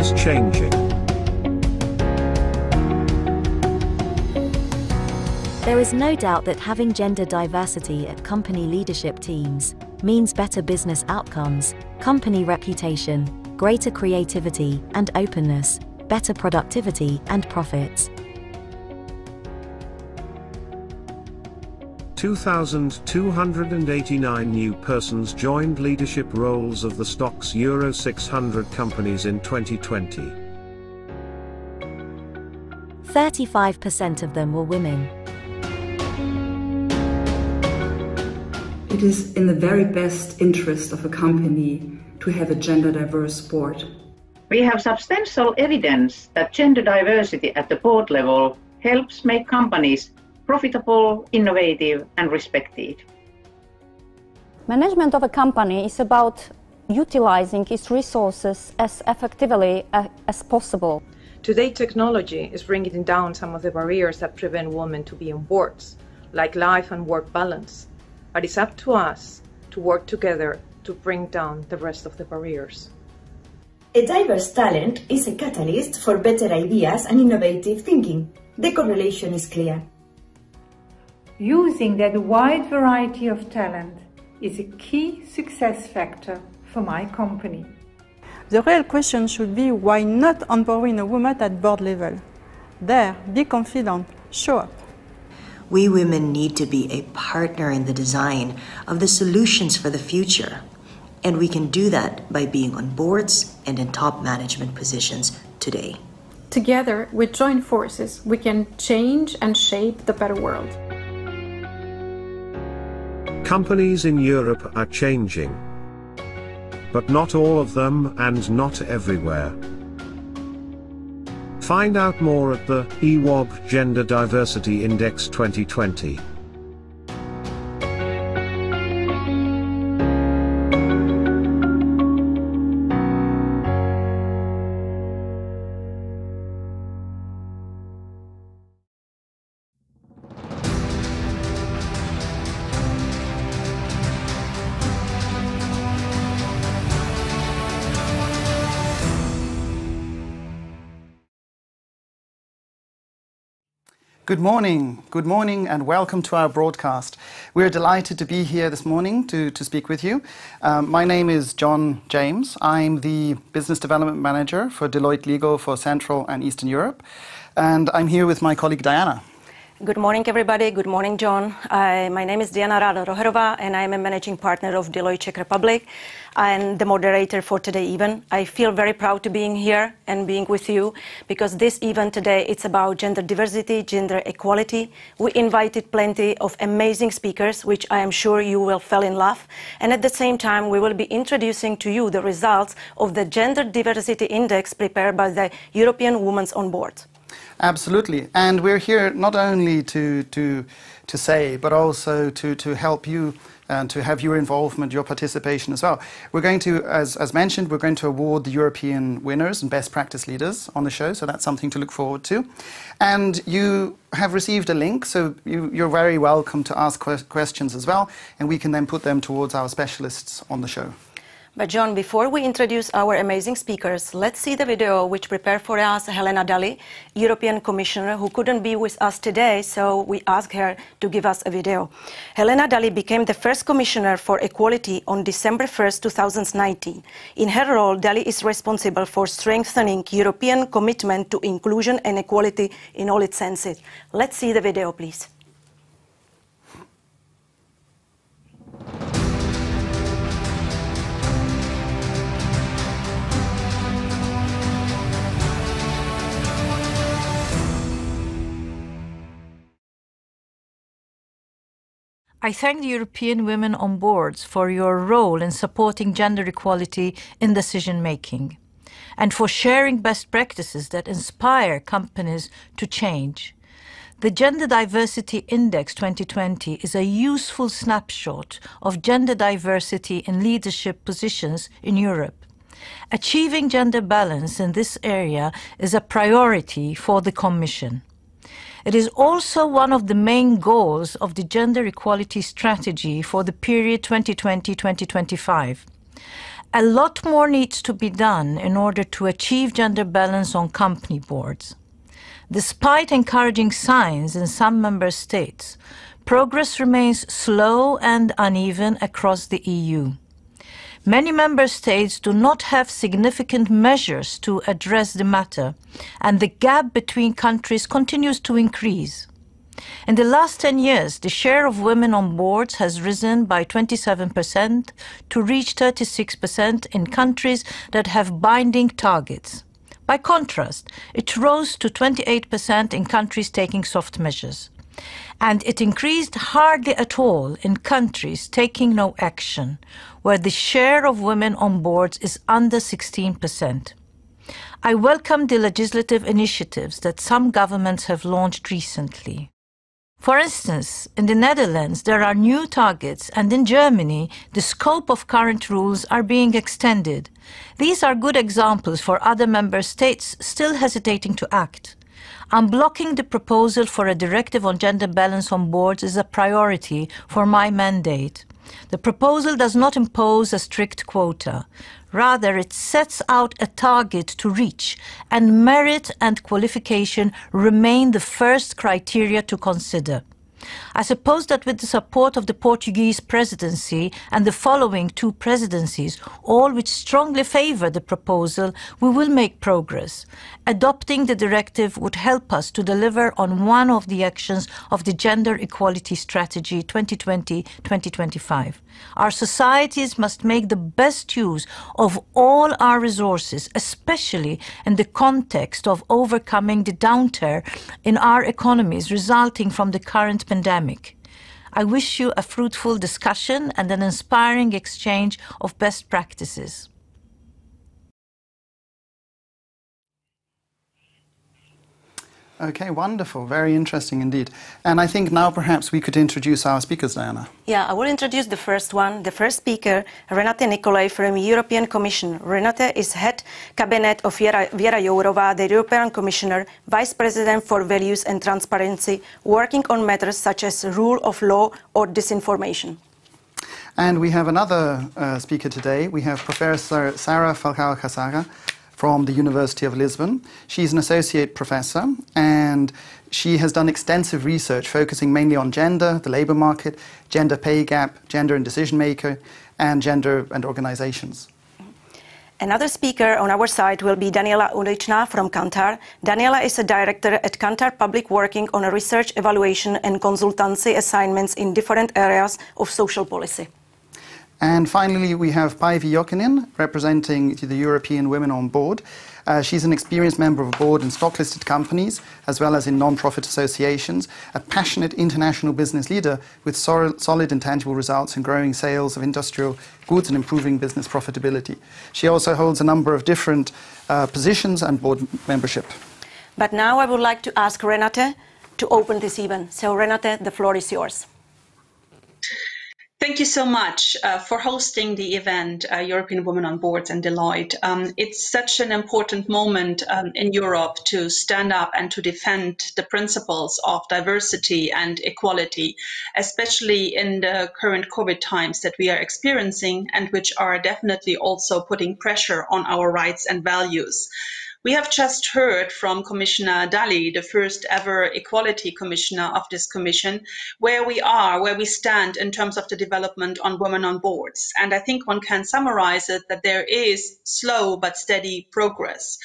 is changing. There is no doubt that having gender diversity at company leadership teams means better business outcomes, company reputation, greater creativity and openness, better productivity and profits. 2,289 new persons joined leadership roles of the STOXX Euro 600 companies in 2020. 35% of them were women. It is in the very best interest of a company to have a gender diverse board. We have substantial evidence that gender diversity at the board level helps make companies profitable, innovative and respected. Management of a company is about utilizing its resources as effectively as possible. Today, technology is bringing down some of the barriers that prevent women to be on boards, like life and work balance. But it's up to us to work together to bring down the rest of the barriers. A diverse talent is a catalyst for better ideas and innovative thinking. The correlation is clear. Using that wide variety of talent is a key success factor for my company. The real question should be why not empowering a woman at board level? There, be confident, show up. We women need to be a partner in the design of the solutions for the future. And we can do that by being on boards and in top management positions today. Together, with joint forces, we can change and shape the better world. Companies in Europe are changing. But not all of them and not everywhere. Find out more at the EWoB Gender Diversity Index 2020. Good morning and welcome to our broadcast. We're delighted to be here this morning to speak with you. My name is John James. I'm the Business Development Manager for Deloitte Legal for Central and Eastern Europe. And I'm here with my colleague Diana. Good morning, everybody. Good morning, John. My name is Diana Rada-Roherova, and I am a managing partner of Deloitte Czech Republic and the moderator for today's event. I feel very proud to being here and being with you because this event today, it's about gender diversity, gender equality. We invited plenty of amazing speakers, which I am sure you will fall in love. And at the same time, we will be introducing to you the results of the Gender Diversity Index prepared by the European Women's on Board. Absolutely, and we're here not only to say, but also to help you and to have your involvement, your participation as well. We're going to, as mentioned, we're going to award the European winners and best practice leaders on the show, so that's something to look forward to. And you have received a link, so you're very welcome to ask questions as well, and we can then put them towards our specialists on the show. But John, before we introduce our amazing speakers, let's see the video which prepared for us Helena Dalli, European Commissioner, who couldn't be with us today, so we asked her to give us a video. Helena Dalli became the first Commissioner for Equality on December 1st, 2019. In her role, Dalli is responsible for strengthening European commitment to inclusion and equality in all its senses. Let's see the video, please. I thank the European Women on Boards for your role in supporting gender equality in decision-making and for sharing best practices that inspire companies to change. The Gender Diversity Index 2020 is a useful snapshot of gender diversity in leadership positions in Europe. Achieving gender balance in this area is a priority for the Commission. It is also one of the main goals of the gender equality strategy for the period 2020-2025. A lot more needs to be done in order to achieve gender balance on company boards. Despite encouraging signs in some member states, progress remains slow and uneven across the EU. Many member states do not have significant measures to address the matter, and the gap between countries continues to increase. In the last 10 years, the share of women on boards has risen by 27% to reach 36% in countries that have binding targets. By contrast, it rose to 28% in countries taking soft measures. And it increased hardly at all in countries taking no action, where the share of women on boards is under 16%. I welcome the legislative initiatives that some governments have launched recently. For instance, in the Netherlands there are new targets, and in Germany the scope of current rules are being extended. These are good examples for other member states still hesitating to act. Unblocking the proposal for a directive on gender balance on boards is a priority for my mandate. The proposal does not impose a strict quota. Rather, it sets out a target to reach, and merit and qualification remain the first criteria to consider. I suppose that with the support of the Portuguese presidency and the following two presidencies, all which strongly favour the proposal, we will make progress. Adopting the directive would help us to deliver on one of the actions of the Gender Equality Strategy 2020-2025. Our societies must make the best use of all our resources, especially in the context of overcoming the downturn in our economies resulting from the current pandemic. I wish you a fruitful discussion and an inspiring exchange of best practices. Okay, wonderful. Very interesting indeed. And I think now perhaps we could introduce our speakers, Diana. Yeah, I will introduce the first one, the first speaker, Renate Nicolai from European Commission. Renate is head cabinet of Věra Jourová, the European Commissioner, Vice President for Values and Transparency, working on matters such as rule of law or disinformation. And we have another speaker today. We have Professor Sara Falcao-Casaga from the University of Lisbon. She's an associate professor, and she has done extensive research focusing mainly on gender, the labour market, gender pay gap, gender and decision maker, and gender and organizations. Another speaker on our side will be Daniela Uličná from Kantar. Daniela is a director at Kantar Public working on a research, evaluation and consultancy assignments in different areas of social policy. And finally, we have Päivi Jokinen, representing the European Women on Board. She's an experienced member of board in stock-listed companies, as well as in non-profit associations, a passionate international business leader with solid and tangible results in growing sales of industrial goods and improving business profitability. She also holds a number of different positions and board membership. But now I would like to ask Renate to open this event. So Renate, the floor is yours. Thank you so much for hosting the event, European Women on Boards and Deloitte. It's such an important moment in Europe to stand up and to defend the principles of diversity and equality, especially in the current COVID times that we are experiencing and which are definitely also putting pressure on our rights and values. We have just heard from Commissioner Dalli, the first ever Equality Commissioner of this Commission, where we stand in terms of the development on women on boards. And I think one can summarize it that there is slow but steady progress,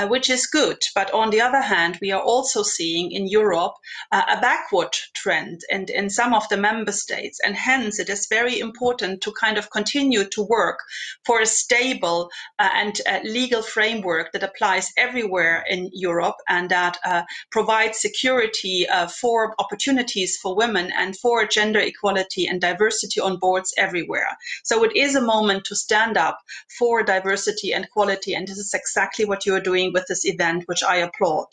which is good. But on the other hand, we are also seeing in Europe a backward trend and in some of the member states. And hence it is very important to kind of continue to work for a stable and legal framework that applies everywhere in Europe and that provides security for opportunities for women and for gender equality and diversity on boards everywhere. So it is a moment to stand up for diversity and equality, and this is exactly what you are doing with this event, which I applaud.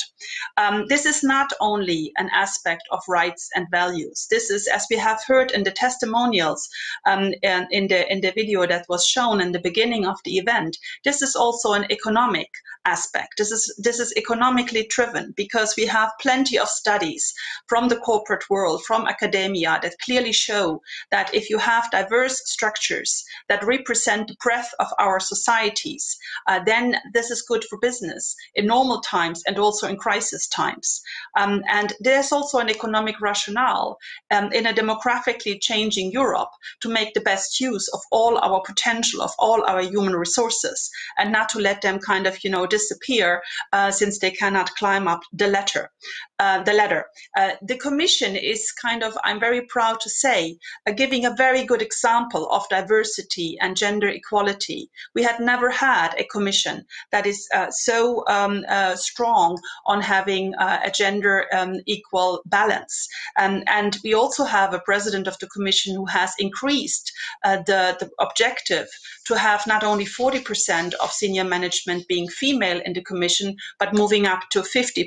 This is not only an aspect of rights and values. This is, as we have heard in the testimonials and in the video that was shown in the beginning of the event, this is also an economic aspect. aspect. This is economically driven because we have plenty of studies from the corporate world, from academia, that clearly show that if you have diverse structures that represent the breadth of our societies, then this is good for business in normal times and also in crisis times. And there's also an economic rationale in a demographically changing Europe to make the best use of all our potential, of all our human resources, and not to let them kind of, disappear since they cannot climb up the ladder. The Commission is kind of, I'm very proud to say, giving a very good example of diversity and gender equality. We had never had a Commission that is so strong on having a gender equal balance. And we also have a President of the Commission who has increased the objective to have not only 40% of senior management being female in the Commission, but moving up to 50%.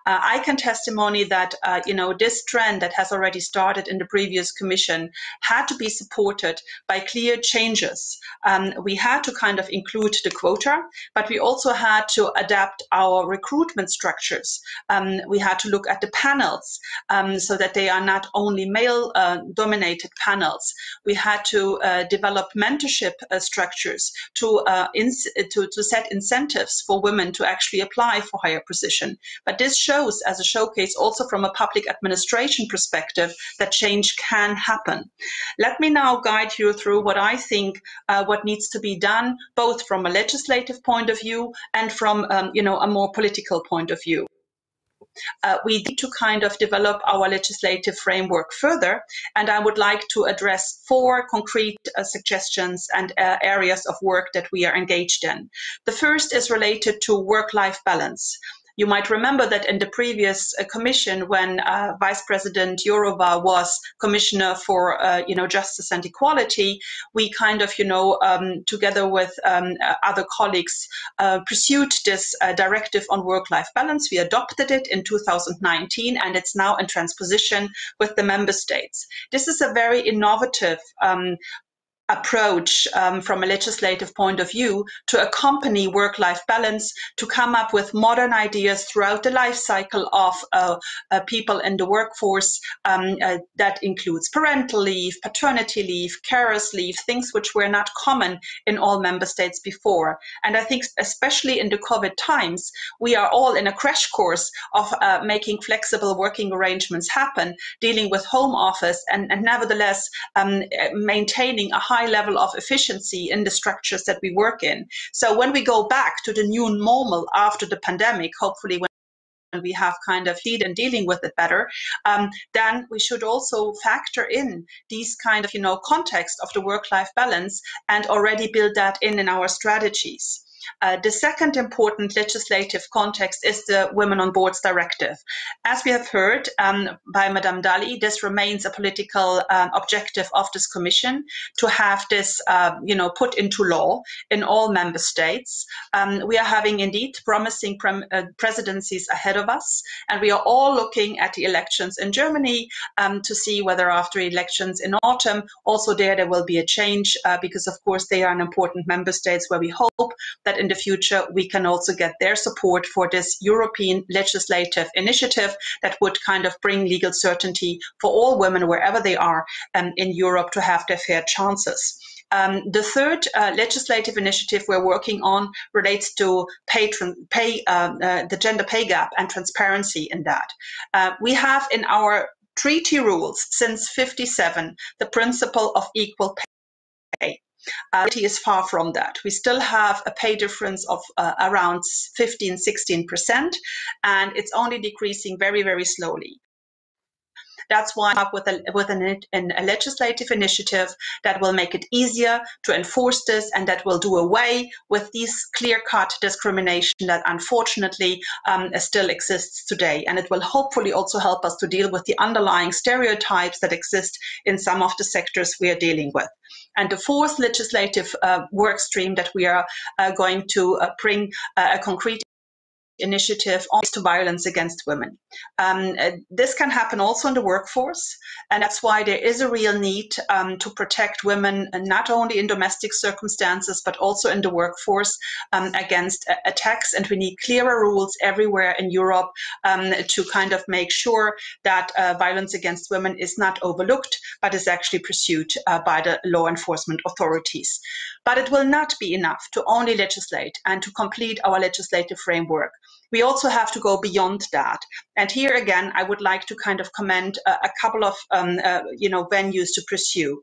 I can testimony that this trend that has already started in the previous Commission had to be supported by clear changes. We had to kind of include the quota, but we also had to adapt our recruitment structures. We had to look at the panels so that they are not only male dominated panels. We had to develop mentorship structures to set incentives for women to actually apply for higher position. But this shows as a showcase also from a public administration perspective that change can happen. Let me now guide you through what I think what needs to be done, both from a legislative point of view and from a more political point of view. We need to kind of develop our legislative framework further, and I would like to address 4 concrete suggestions and areas of work that we are engaged in. The first is related to work-life balance. You might remember that in the previous Commission, when Vice President Jourova was Commissioner for Justice and Equality, we kind of, together with other colleagues, pursued this directive on work-life balance. We adopted it in 2019, and it's now in transposition with the member states. This is a very innovative approach from a legislative point of view to accompany work-life balance, to come up with modern ideas throughout the life cycle of people in the workforce. That includes parental leave, paternity leave, carers leave, things which were not common in all member states before. And I think especially in the COVID times, we are all in a crash course of making flexible working arrangements happen, dealing with home office and nevertheless maintaining a high level of efficiency in the structures that we work in. So when we go back to the new normal after the pandemic, hopefully when we have kind of dealing with it better, then we should also factor in these kind of, context of the work-life balance and already build that in our strategies. The second important legislative context is the Women on Boards Directive. As we have heard by Madame Dalli, this remains a political objective of this Commission to have this, put into law in all member states. We are having indeed promising presidencies ahead of us, and we are all looking at the elections in Germany to see whether after elections in autumn, also there will be a change because of course they are an important member states where we hope that in the future we can also get their support for this European legislative initiative that would kind of bring legal certainty for all women wherever they are in Europe to have their fair chances. The third legislative initiative we're working on relates to the gender pay gap and transparency in that. We have in our treaty rules since '57 the principle of equal pay. Reality is far from that. We still have a pay difference of around 15–16%, and it's only decreasing very, very slowly. That's why I'm up with a legislative initiative that will make it easier to enforce this and that will do away with these clear-cut discrimination that unfortunately still exists today. And it will hopefully also help us to deal with the underlying stereotypes that exist in some of the sectors we are dealing with. And the fourth legislative work stream that we are going to bring a concrete initiative to violence against women. This can happen also in the workforce, and that's why there is a real need to protect women, not only in domestic circumstances, but also in the workforce against attacks. And we need clearer rules everywhere in Europe to kind of make sure that violence against women is not overlooked, but is actually pursued by the law enforcement authorities. But it will not be enough to only legislate and to complete our legislative framework. We also have to go beyond that. And here again, I would like to kind of commend a couple of venues to pursue.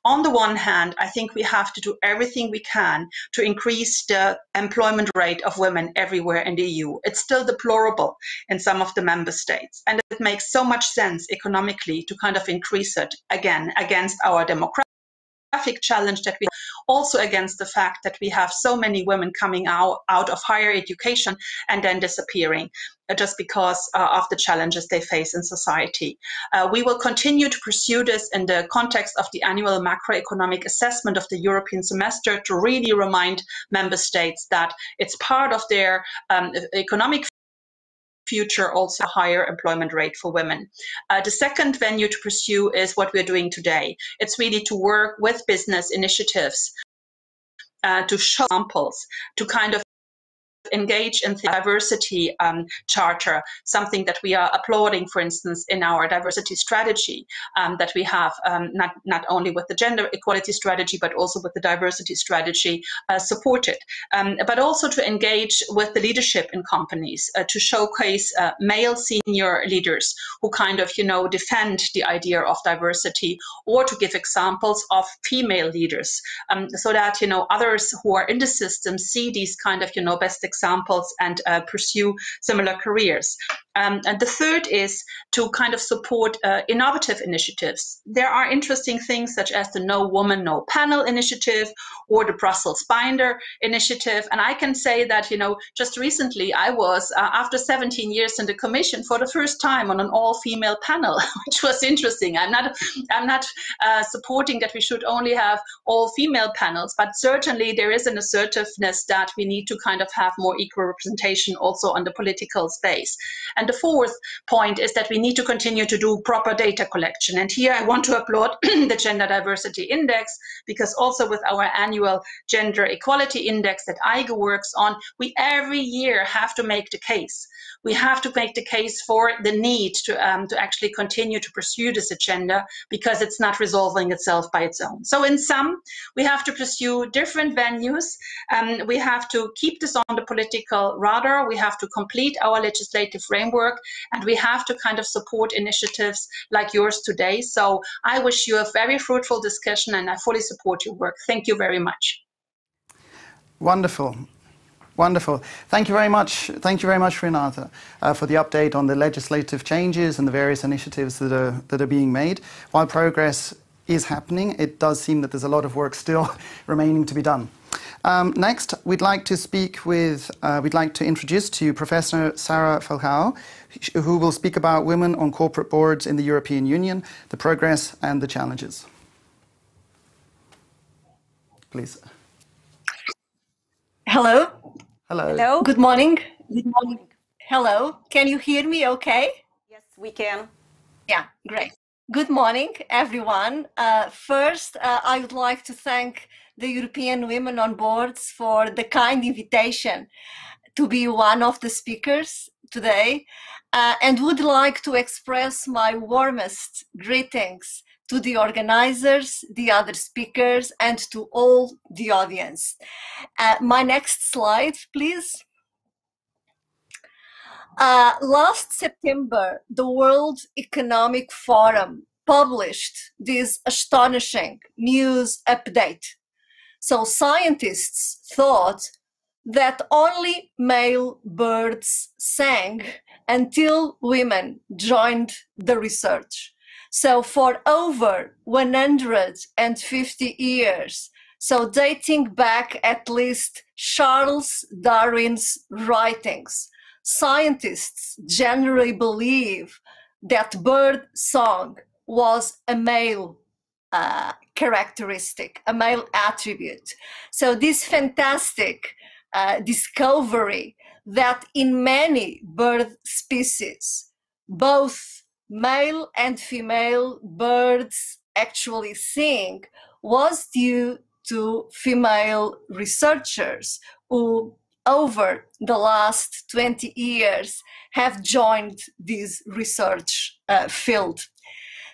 On the one hand, I think we have to do everything we can to increase the employment rate of women everywhere in the EU. It's still deplorable in some of the member states. And it makes so much sense economically to kind of increase it again against our demographic challenge that we have, also against the fact that we have so many women coming out of higher education and then disappearing just because of the challenges they face in society. We will continue to pursue this in the context of the annual macroeconomic assessment of the European semester to really remind member states that it's part of their economic future, also a higher employment rate for women. The second venue to pursue is what we're doing today. It's really to work with business initiatives to show examples, to kind of engage in the diversity charter, something that we are applauding, for instance, in our diversity strategy that we have, not only with the gender equality strategy, but also with the diversity strategy supported, but also to engage with the leadership in companies, to showcase male senior leaders who kind of, defend the idea of diversity, or to give examples of female leaders, so that, others who are in the system see these kind of, best examples and pursue similar careers. And the third is to kind of support innovative initiatives. There are interesting things such as the No Woman, No Panel initiative or the Brussels Binder initiative. And I can say that, just recently I was, after 17 years in the Commission, for the first time on an all-female panel, which was interesting. I'm not supporting that we should only have all-female panels, but certainly there is an assertiveness that we need to kind of have more equal representation also on the political space. And the fourth point is that we need to continue to do proper data collection. And here I want to applaud the Gender Diversity Index, because also with our annual Gender Equality Index that EIGE works on, we every year have to make the case. We have to make the case for the need to actually continue to pursue this agenda, because it's not resolving itself by its own. So in sum, we have to pursue different venues. We have to keep this on the political radar. We have to complete our legislative framework, and we have to kind of support initiatives like yours today. So I wish you a very fruitful discussion, and I fully support your work. Thank you very much. Wonderful. Wonderful. Thank you very much. Thank you very much, Renata, for the update on the legislative changes and the various initiatives that are being made. While progress is happening, it does seem that there's a lot of work still remaining to be done. Next, we'd like to introduce to you Professor Sarah Falcao, who will speak about women on corporate boards in the European Union, the progress and the challenges. Please. Hello. Hello. Hello. Good morning. Good morning. Hello. Can you hear me okay? Yes, we can. Yeah, great. Good morning, everyone. First, I would like to thank the European Women on Boards for the kind invitation to be one of the speakers today, and would like to express my warmest greetings to the organizers, the other speakers, and to all the audience. My next slide, please. Last September, the World Economic Forum published this astonishing news update. So scientists thought that only male birds sang until women joined the research. So for over 150 years, so dating back at least Charles Darwin's writings, scientists generally believe that bird song was a male characteristic, a male attribute. So this fantastic discovery that in many bird species, both male and female birds actually sing was due to female researchers who over the last 20 years have joined this research field.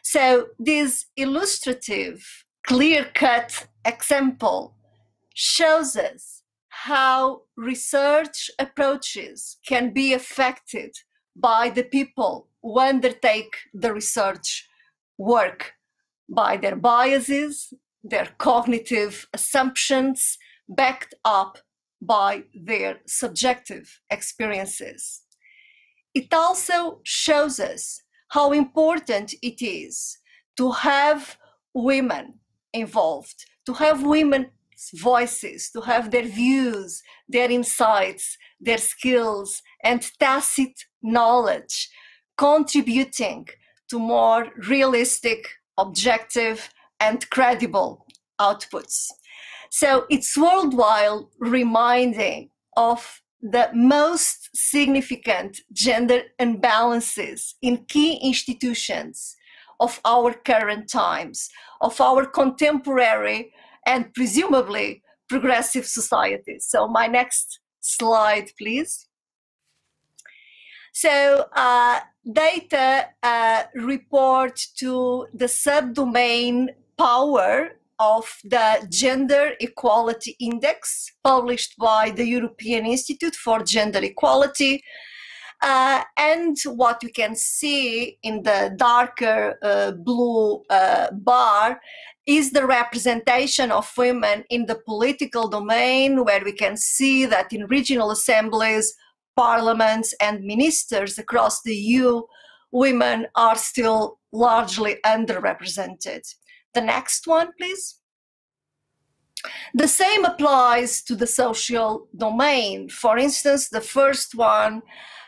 So this illustrative, clear-cut example shows us how research approaches can be affected by the people who undertake the research work, by their biases, their cognitive assumptions, backed up by their subjective experiences. It also shows us how important it is to have women involved, to have women's voices, to have their views, their insights, their skills, and tacit knowledge contributing to more realistic, objective, and credible outputs. So it's worthwhile reminding of the most significant gender imbalances in key institutions of our current times, of our contemporary and presumably progressive societies. So my next slide, please. So data report to the subdomain power of the Gender Equality Index, published by the European Institute for Gender Equality. And what you can see in the darker blue bar is the representation of women in the political domain, where we can see that in regional assemblies, parliaments, and ministers across the EU, women are still largely underrepresented. The next one, please. The same applies to the social domain. For instance, the first one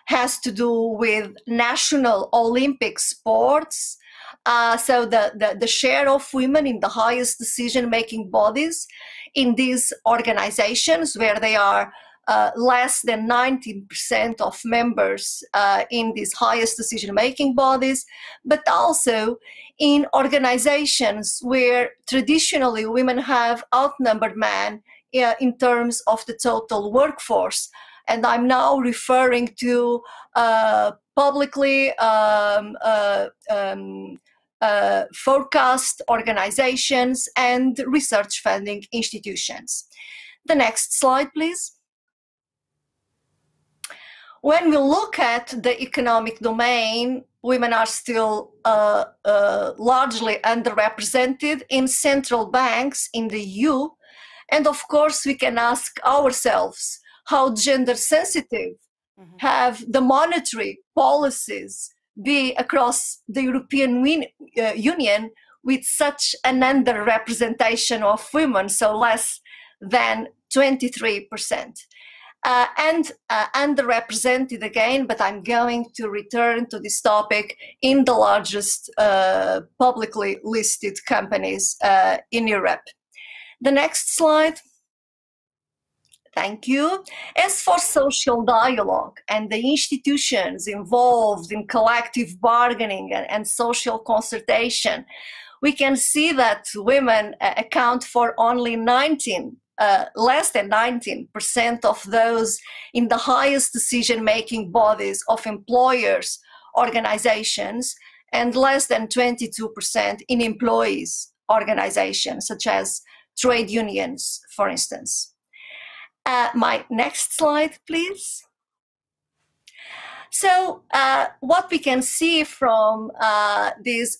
has to do with national Olympic sports. So the share of women in the highest decision-making bodies in these organizations, where they are less than 19% of members in these highest decision-making bodies, but also in organizations where traditionally women have outnumbered men in terms of the total workforce. And I'm now referring to publicly forecast organizations and research funding institutions. The next slide, please. When we look at the economic domain, women are still largely underrepresented in central banks in the EU. And of course, we can ask ourselves how gender sensitive have the monetary policies be across the European Union with such an underrepresentation of women, so less than 23%. And underrepresented again, but I'm going to return to this topic in the largest publicly listed companies in Europe. The next slide. Thank you. As for social dialogue and the institutions involved in collective bargaining and social consultation, we can see that women account for only less than 19% of those in the highest decision-making bodies of employers' organizations, and less than 22% in employees' organizations, such as trade unions, for instance. My next slide, please. So what we can see from these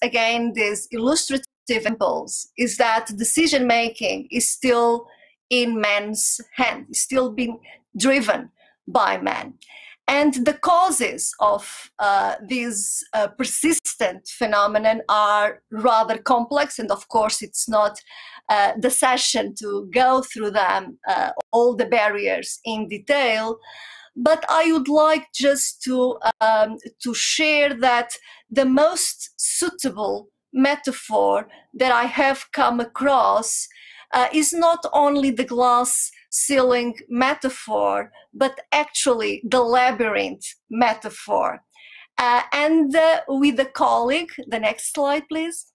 illustrative examples is that decision-making is still in men's hands, still being driven by men. And the causes of this persistent phenomenon are rather complex, and of course it's not the session to go through them, all the barriers in detail, but I would like just to share that the most suitable metaphor that I have come across is not only the glass ceiling metaphor, but actually the labyrinth metaphor. And with a colleague, the next slide, please.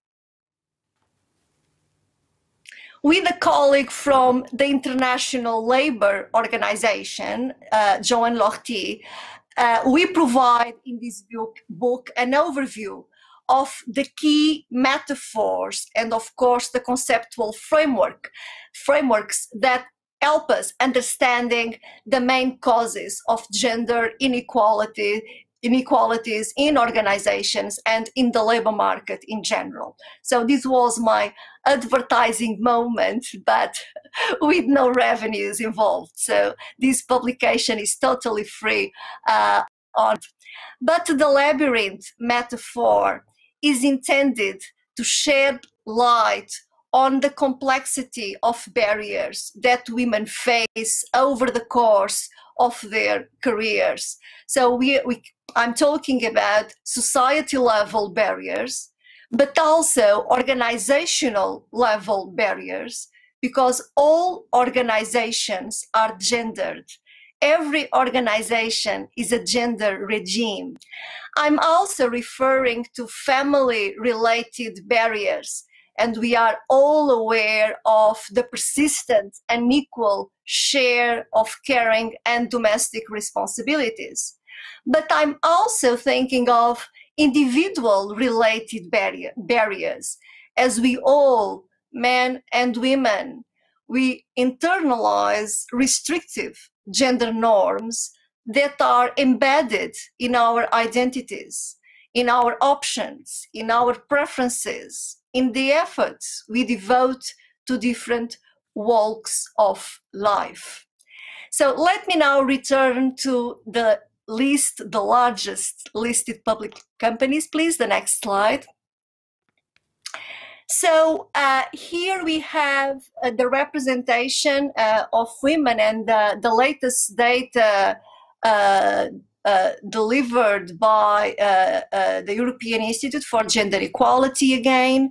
With a colleague from the International Labour Organization, Joan Lortie, we provide in this book an overview of the key metaphors and, of course, the conceptual frameworks that help us understanding the main causes of gender inequalities in organizations and in the labor market in general. So this was my advertising moment, but with no revenues involved. So this publication is totally free But the labyrinth metaphor is intended to shed light on the complexity of barriers that women face over the course of their careers. So I'm talking about society level barriers, but also organizational level barriers, because all organizations are gendered. Every organization is a gender regime. I'm also referring to family-related barriers, and we are all aware of the persistent unequal share of caring and domestic responsibilities. But I'm also thinking of individual-related barriers, as we all, men and women, we internalize restrictive gender norms that are embedded in our identities, in our options, in our preferences, in the efforts we devote to different walks of life. So let me now return to the largest listed public companies, please, the next slide. So here we have the representation of women, and the latest data delivered by the European Institute for Gender Equality again.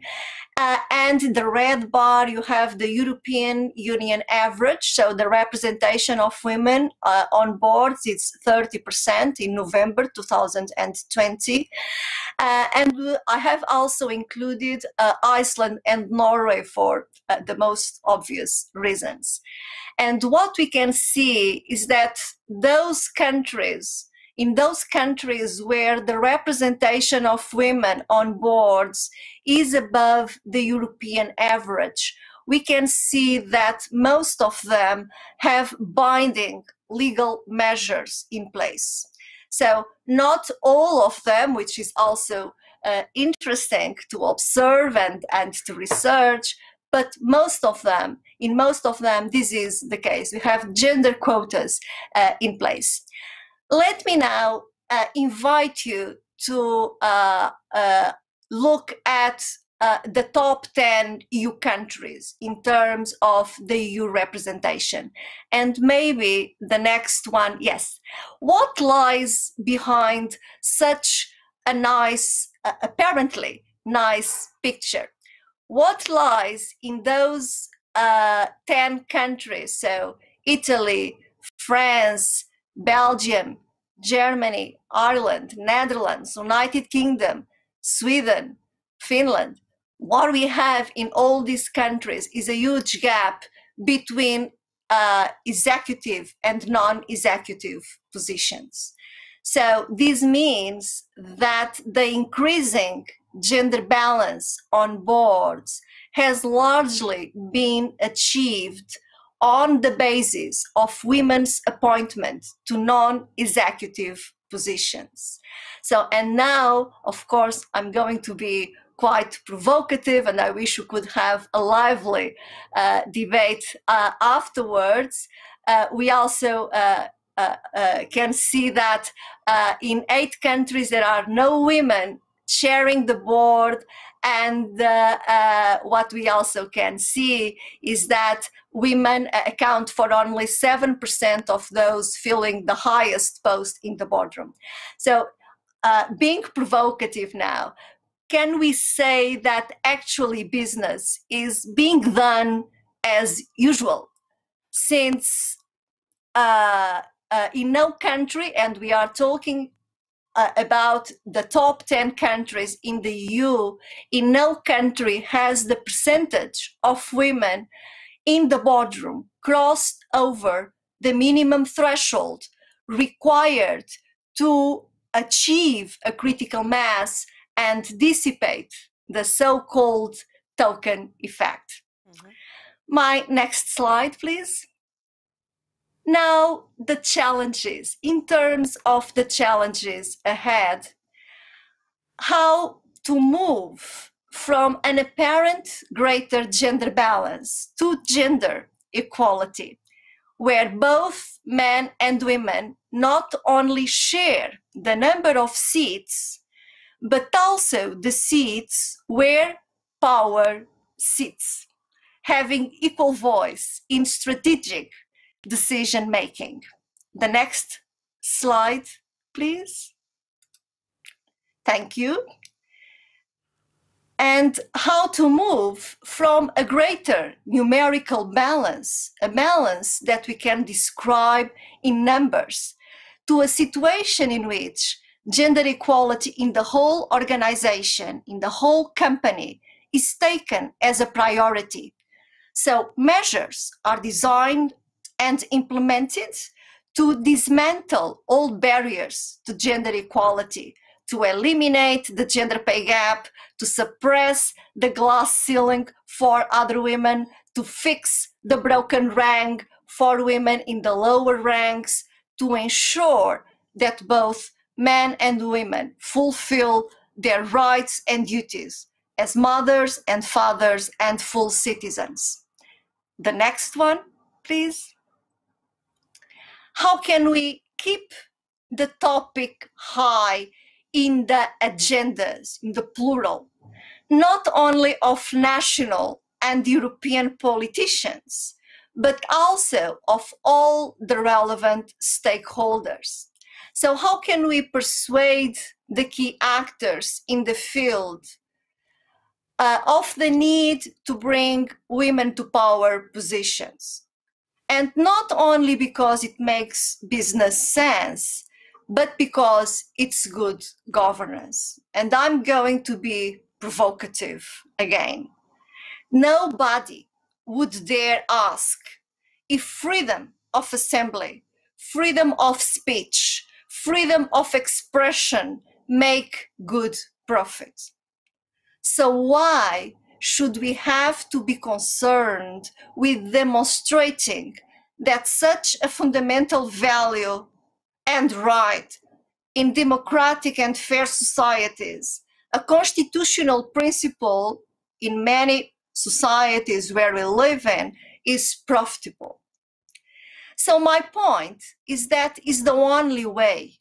And in the red bar, you have the European Union average. So the representation of women on boards is 30% in November 2020. And I have also included Iceland and Norway for the most obvious reasons. And what we can see is that in those countries where the representation of women on boards is above the European average, we can see that most of them have binding legal measures in place. So not all of them, which is also interesting to observe and to research, but in most of them, this is the case. We have gender quotas in place. Let me now invite you to look at the top 10 EU countries in terms of the EU representation. And maybe the next one, yes. What lies behind such a nice, apparently nice picture? What lies in those 10 countries? So Italy, France, Belgium, Germany, Ireland, Netherlands, United Kingdom, Sweden, Finland. What we have in all these countries is a huge gap between executive and non-executive positions. So this means that the increasing gender balance on boards has largely been achieved on the basis of women's appointment to non-executive positions. So, and now, of course, I'm going to be quite provocative, and I wish we could have a lively debate afterwards. We also can see that in 8 countries there are no women chairing the board, and what we also can see is that women account for only 7% of those filling the highest post in the boardroom. So being provocative now, can we say that actually business is being done as usual? since in no country, and we are talking about the top 10 countries in the EU, in no country has the percentage of women in the boardroom crossed over the minimum threshold required to achieve a critical mass and dissipate the so-called token effect. My next slide, please. Now, the challenges, in terms of the challenges ahead, how to move from an apparent greater gender balance to gender equality, where both men and women not only share the number of seats, but also the seats where power sits, having equal voice in strategic decision making. The next slide, please. Thank you. And how to move from a greater numerical balance, a balance that we can describe in numbers, to a situation in which gender equality in the whole organization, in the whole company, is taken as a priority. So measures are designed and implemented to dismantle all barriers to gender equality, to eliminate the gender pay gap, to suppress the glass ceiling for other women, to fix the broken rank for women in the lower ranks, to ensure that both men and women fulfill their rights and duties as mothers and fathers and full citizens. The next one, please. How can we keep the topic high in the agendas, in the plural, not only of national and European politicians, but also of all the relevant stakeholders? So how can we persuade the key actors in the field of the need to bring women to power positions? And not only because it makes business sense, but because it's good governance. And I'm going to be provocative again. Nobody would dare ask if freedom of assembly, freedom of speech, freedom of expression make good profit. So why should we have to be concerned with demonstrating that such a fundamental value and right in democratic and fair societies, a constitutional principle in many societies where we live in, is profitable? So my point is that is the only way,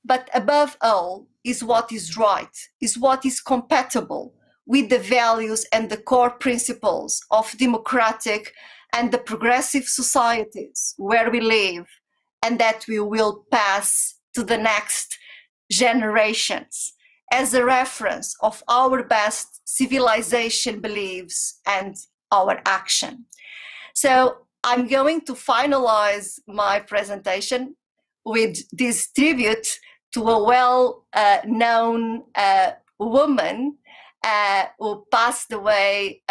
but above all is what is right, is what is compatible with the values and the core principles of democratic and the progressive societies where we live, and that we will pass to the next generations as a reference of our best civilization beliefs and our action. So I'm going to finalize my presentation with this tribute to a well-known woman who passed away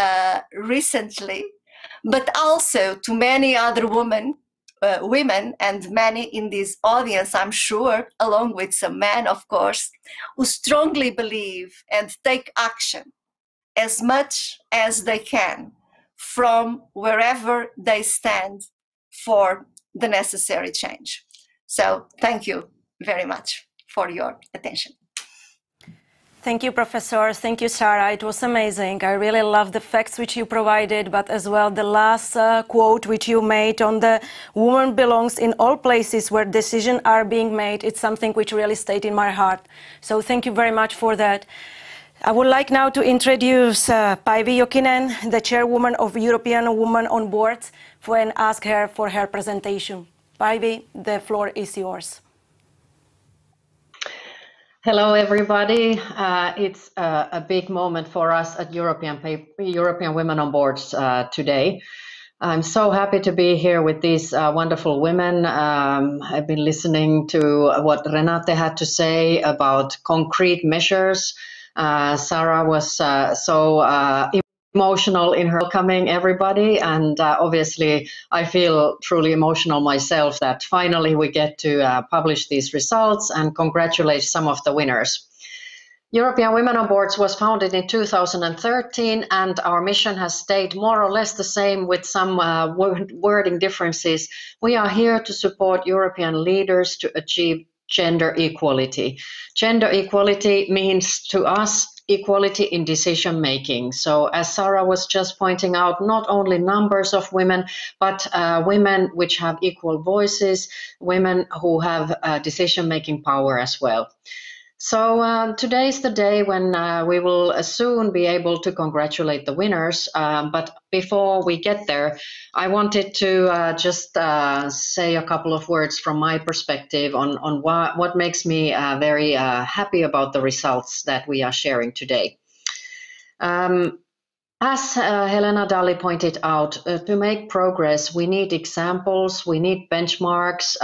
recently, but also to many other women and many in this audience, I'm sure, along with some men, of course, who strongly believe and take action as much as they can from wherever they stand for the necessary change. So thank you very much for your attention. Thank you, Professor. Thank you, Sarah. It was amazing. I really love the facts which you provided, but as well the last quote which you made on the woman belongs in all places where decisions are being made. It's something which really stayed in my heart. So thank you very much for that. I would like now to introduce Päivi Jokinen, the chairwoman of European Women on Boards, and ask her for her presentation. Päivi, the floor is yours. Hello, everybody. It's a big moment for us at European Women on Boards today. I'm so happy to be here with these wonderful women. I've been listening to what Renate had to say about concrete measures. Sarah was so emotional in her welcoming everybody, and obviously I feel truly emotional myself that finally we get to publish these results and congratulate some of the winners. European Women on Boards was founded in 2013, and our mission has stayed more or less the same with some wording differences. We are here to support European leaders to achieve gender equality. Gender equality means to us equality in decision making. So as Sarah was just pointing out, not only numbers of women, but women which have equal voices, women who have decision making power as well. So today is the day when we will soon be able to congratulate the winners. But before we get there, I wanted to just say a couple of words from my perspective on what makes me very happy about the results that we are sharing today. As Helena Dalli pointed out, to make progress, we need examples, we need benchmarks,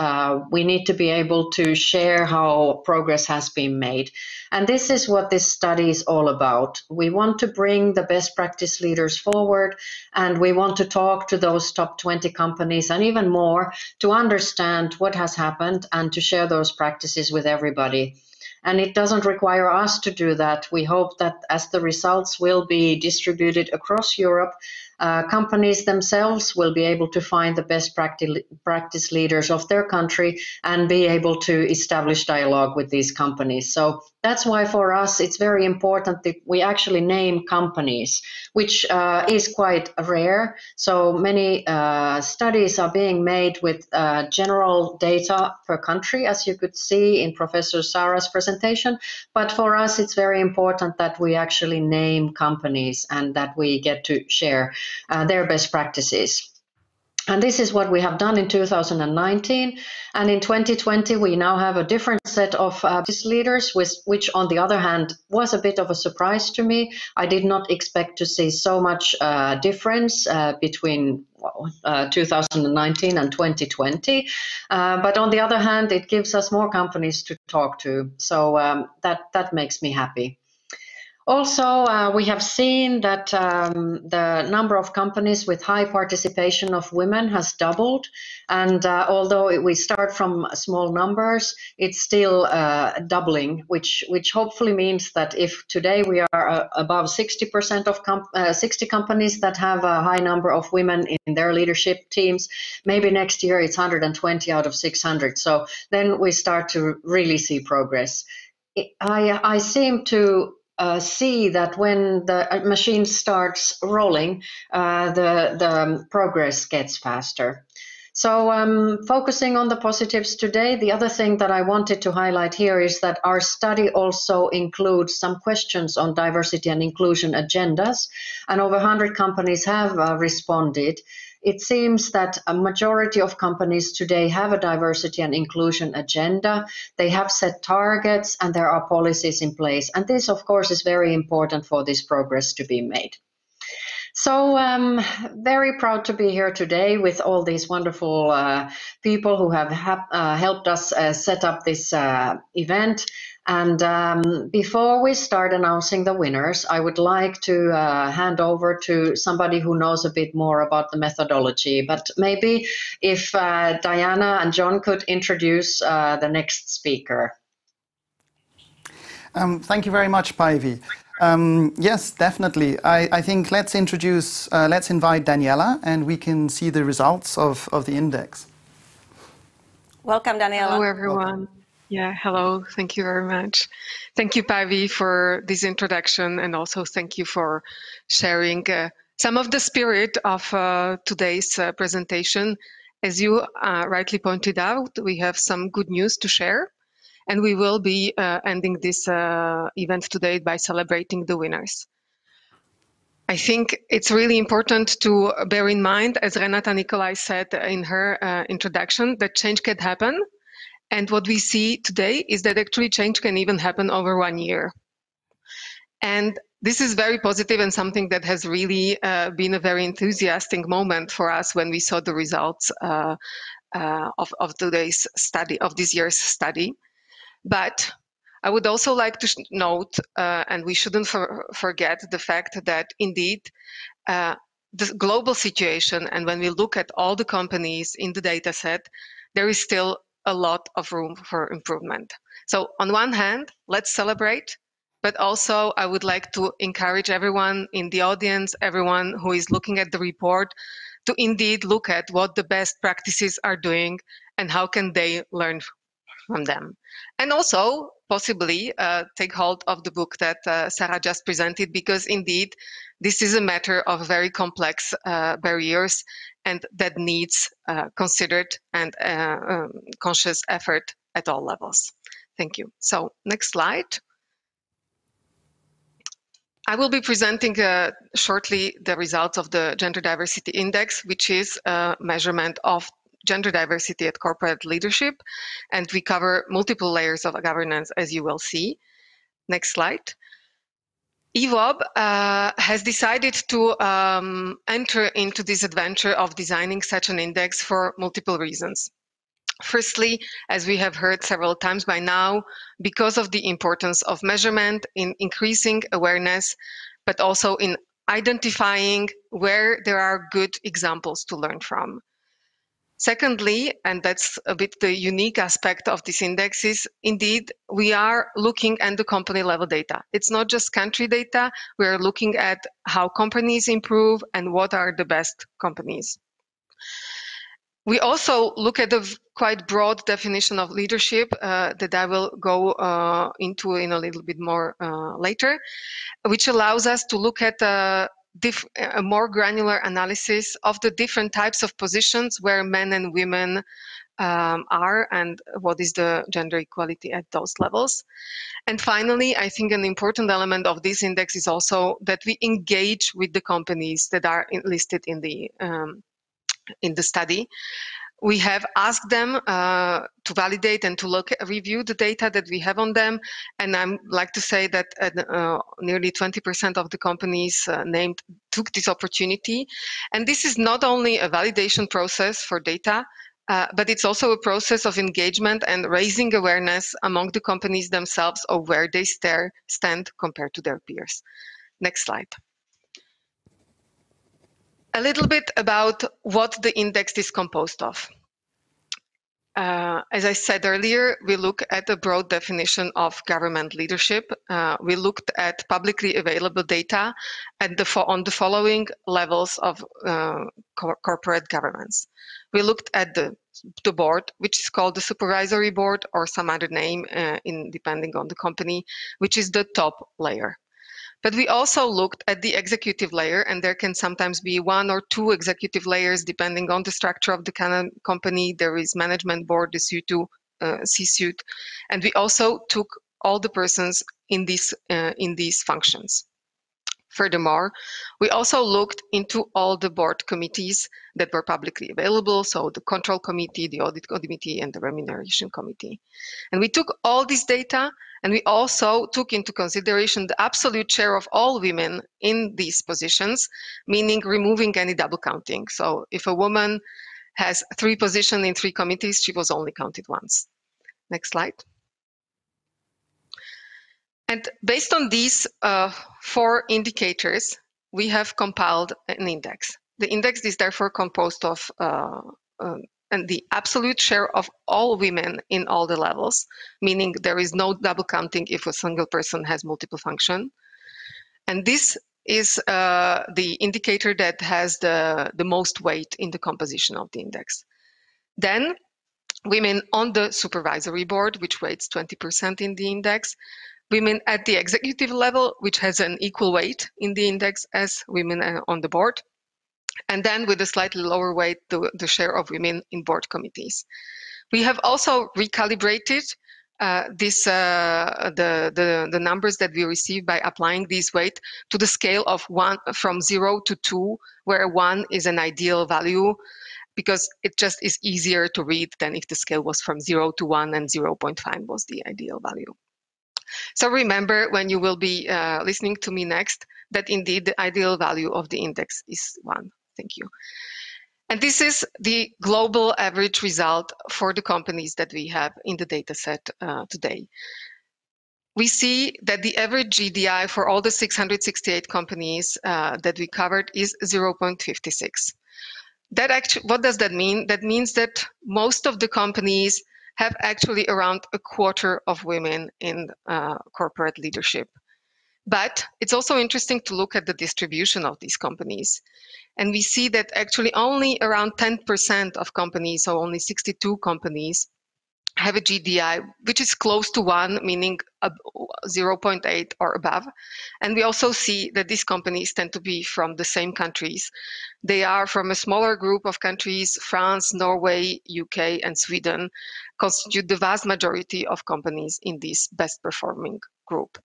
we need to be able to share how progress has been made. And this is what this study is all about. We want to bring the best practice leaders forward, and we want to talk to those top 20 companies and even more to understand what has happened and to share those practices with everybody. And it doesn't require us to do that. We hope that as the results will be distributed across Europe, companies themselves will be able to find the best practice leaders of their country and be able to establish dialogue with these companies. So that's why for us it's very important that we actually name companies, which is quite rare. So many studies are being made with general data per country, as you could see in Professor Sarah's presentation. But for us it's very important that we actually name companies and that we get to share their best practices. And this is what we have done in 2019. And in 2020, we now have a different set of business leaders, which on the other hand was a bit of a surprise to me. I did not expect to see so much difference between 2019 and 2020. But on the other hand, it gives us more companies to talk to. So that makes me happy. Also, we have seen that the number of companies with high participation of women has doubled. And although we start from small numbers, it's still doubling, which hopefully means that if today we are above 60% of 60 companies that have a high number of women in their leadership teams, maybe next year it's 120 out of 600. So then we start to really see progress. I seem to see that when the machine starts rolling, the progress gets faster. So focusing on the positives today, the other thing that I wanted to highlight here is that our study also includes some questions on diversity and inclusion agendas, and over 100 companies have responded. It seems that a majority of companies today have a diversity and inclusion agenda. They have set targets and there are policies in place. And this, of course, is very important for this progress to be made. So very proud to be here today with all these wonderful people who have helped us set up this event. And before we start announcing the winners, I would like to hand over to somebody who knows a bit more about the methodology. But maybe if Diana and John could introduce the next speaker. Thank you very much, Päivi. Yes, definitely. I think let's invite Daniela, and we can see the results of the index. Welcome, Daniela. Hello, everyone. Yeah, hello. Thank you very much. Thank you, Päivi, for this introduction, and also thank you for sharing some of the spirit of today's presentation. As you rightly pointed out, we have some good news to share, and we will be ending this event today by celebrating the winners. I think it's really important to bear in mind, as Renata Nicolai said in her introduction, that change can happen. And what we see today is that actually change can even happen over 1 year. And This is very positive and something that has really been a very enthusiastic moment for us when we saw the results of today's study, of this year's study. But I would also like to note, and we shouldn't forget the fact that indeed the global situation, and when we look at all the companies in the data set, there is still a lot of room for improvement. So on one hand, let's celebrate, but also I would like to encourage everyone in the audience, everyone who is looking at the report, to indeed look at what the best practices are doing and how can they learn from them. And also possibly take hold of the book that Sarah just presented, because indeed this is a matter of very complex barriers and that needs considered and conscious effort at all levels. Thank you. So next slide. I will be presenting shortly the results of the Gender Diversity Index, which is a measurement of gender diversity at corporate leadership, and we cover multiple layers of governance, as you will see. Next slide. EWoB has decided to enter into this adventure of designing such an index for multiple reasons. Firstly, as we have heard several times by now, because of the importance of measurement in increasing awareness, but also in identifying where there are good examples to learn from. Secondly, and that's a bit the unique aspect of this index, is indeed we are looking at the company level data. It's not just country data, we are looking at how companies improve and what are the best companies. We also look at the quite broad definition of leadership that I will go into in a little bit more later, which allows us to look at a more granular analysis of the different types of positions where men and women are and what is the gender equality at those levels. And finally, I think an important element of this index is also that we engage with the companies that are listed in the study. We have asked them to validate and to review the data that we have on them. And I'd like to say that nearly 20% of the companies named took this opportunity. And this is not only a validation process for data, but it's also a process of engagement and raising awareness among the companies themselves of where they stand compared to their peers. Next slide. A little bit about what the index is composed of. As I said earlier, we look at a broad definition of government leadership. We looked at publicly available data on the following levels of corporate governance. We looked at the board, which is called the supervisory board or some other name depending on the company, which is the top layer. But we also looked at the executive layer, and there can sometimes be one or two executive layers depending on the structure of the company. There is management board, the C-suite, and we also took all the persons in these functions. Furthermore, we also looked into all the board committees that were publicly available, so the control committee, the audit committee, and the remuneration committee. And we took all this data, and we also took into consideration the absolute share of all women in these positions, meaning removing any double counting. So if a woman has 3 positions in 3 committees, she was only counted once. Next slide. And based on these 4 indicators, we have compiled an index. The index is therefore composed of and the absolute share of all women in all the levels, meaning there is no double counting if a single person has multiple function. And this is the indicator that has the most weight in the composition of the index. Then women on the supervisory board, which weighs 20% in the index, women at the executive level, which has an equal weight in the index as women on the board, and then with a slightly lower weight, the share of women in board committees. We have also recalibrated the numbers that we receive by applying this weight to the scale of 1 from 0 to 2, where 1 is an ideal value, because it just is easier to read than if the scale was from 0 to 1 and 0.5 was the ideal value. So remember, when you will be listening to me next, that indeed the ideal value of the index is 1. Thank you. And this is the global average result for the companies that we have in the data set today. We see that the average GDI for all the 668 companies that we covered is 0.56. That actually, what does that mean? That means that most of the companies have actually around a quarter of women in corporate leadership. But it's also interesting to look at the distribution of these companies. And we see that actually only around 10% of companies, so only 62 companies, have a GDI which is close to 1, meaning 0.8 or above. And we also see that these companies tend to be from the same countries. They are from a smaller group of countries. France, Norway, UK, and Sweden constitute the vast majority of companies in this best performing group.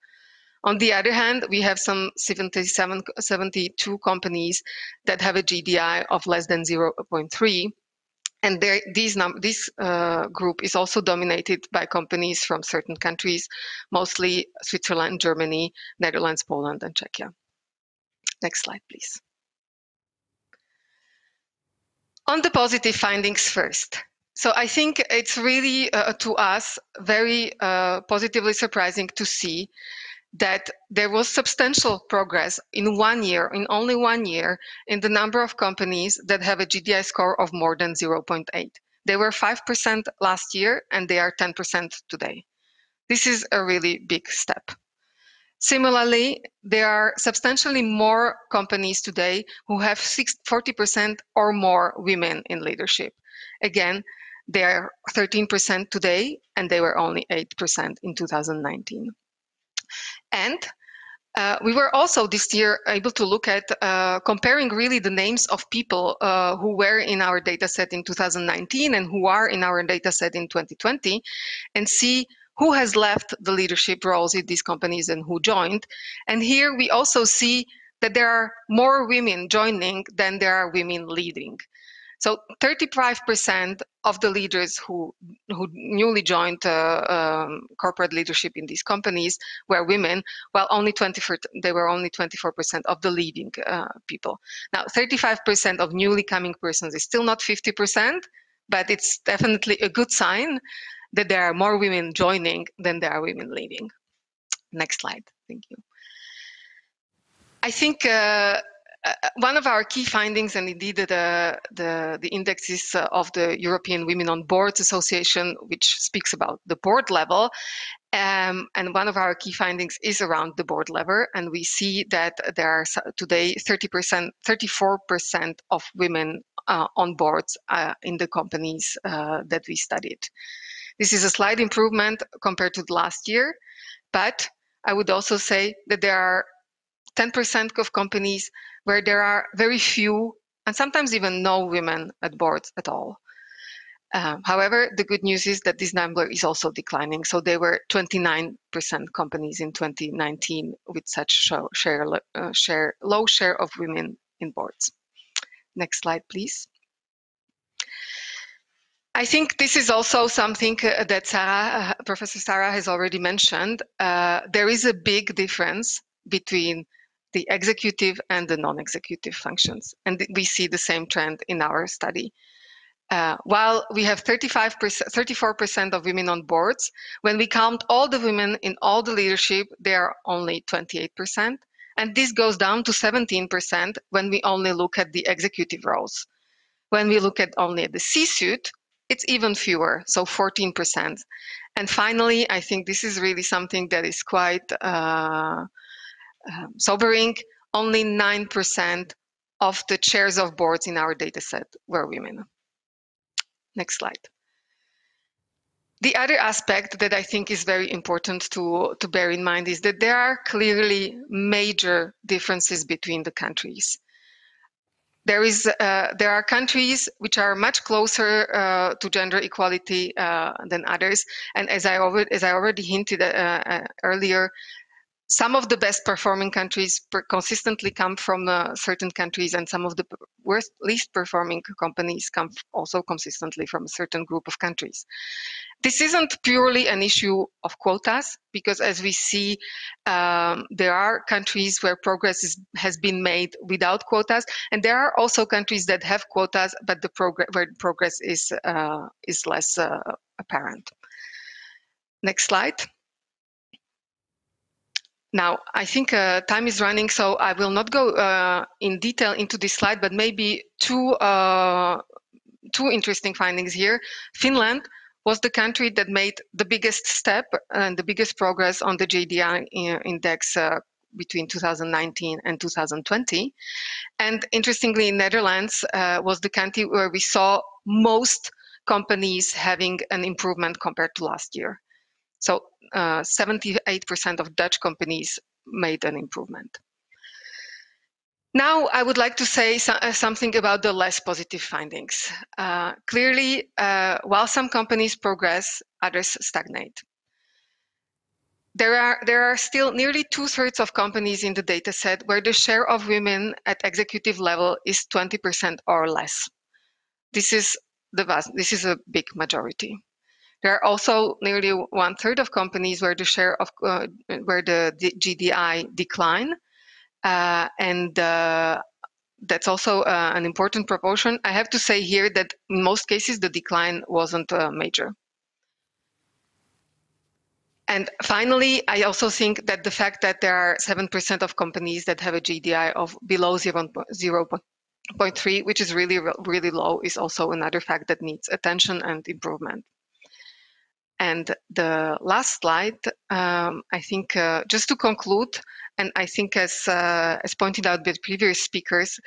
On the other hand, we have some 72 companies that have a GDI of less than 0.3. And this group is also dominated by companies from certain countries, mostly Switzerland, Germany, Netherlands, Poland, and Czechia. Next slide, please. On the positive findings first. So I think it's really, to us, very positively surprising to see that there was substantial progress in 1 year, in only 1 year, in the number of companies that have a GDI score of more than 0.8. They were 5% last year, and they are 10% today. This is a really big step. Similarly, there are substantially more companies today who have 40% or more women in leadership. Again, they are 13% today, and they were only 8% in 2019. And we were also this year able to look at comparing really the names of people who were in our data set in 2019 and who are in our data set in 2020, and see who has left the leadership roles in these companies and who joined. And here we also see that there are more women joining than there are women leading. So 35% of the leaders who newly joined corporate leadership in these companies were women, while they were only 24% of the leading people. Now, 35% of newly coming persons is still not 50%, but it's definitely a good sign that there are more women joining than there are women leaving. Next slide, thank you. I think one of our key findings, and indeed the indexes of the European Women on Boards Association, which speaks about the board level, and one of our key findings is around the board level, and we see that there are today 34% of women on boards in the companies that we studied. This is a slight improvement compared to the last year, but I would also say that there are 10% of companies where there are very few and sometimes even no women at boards at all. However, the good news is that this number is also declining. So there were 29% companies in 2019 with such low share of women in boards. Next slide, please. I think this is also something that Professor Sarah has already mentioned. There is a big difference between the executive and the non-executive functions. And we see the same trend in our study. While we have 34% of women on boards, when we count all the women in all the leadership, they are only 28%. And this goes down to 17% when we only look at the executive roles. When we look at only at the C-suite, it's even fewer, so 14%. And finally, I think this is really something that is quite sobering. Only 9% of the chairs of boards in our data set were women. Next slide. The other aspect that I think is very important to bear in mind is that there are clearly major differences between the countries. There are countries which are much closer to gender equality than others, and as I already hinted earlier, some of the best performing countries consistently come from certain countries, and some of the least performing companies come also consistently from a certain group of countries. This isn't purely an issue of quotas, because as we see, there are countries where progress has been made without quotas, and there are also countries that have quotas, but where progress is less apparent. Next slide. Now, I think time is running, so I will not go in detail into this slide, but maybe two interesting findings here. Finland was the country that made the biggest step and the biggest progress on the GDI index between 2019 and 2020. And interestingly, Netherlands was the country where we saw most companies having an improvement compared to last year. So 78% of Dutch companies made an improvement. Now, I would like to say something about the less positive findings. Clearly, while some companies progress, others stagnate. There are still nearly 2/3 of companies in the dataset where the share of women at executive level is 20% or less. This is a big majority. There are also nearly 1/3 of companies where the share of where the GDI decline. And that's also an important proportion. I have to say here that in most cases, the decline wasn't major. And finally, I also think that the fact that there are 7% of companies that have a GDI of below 0.3, which is really, really low, is also another fact that needs attention and improvement. And the last slide, I think, just to conclude, and I think as pointed out by previous speakers,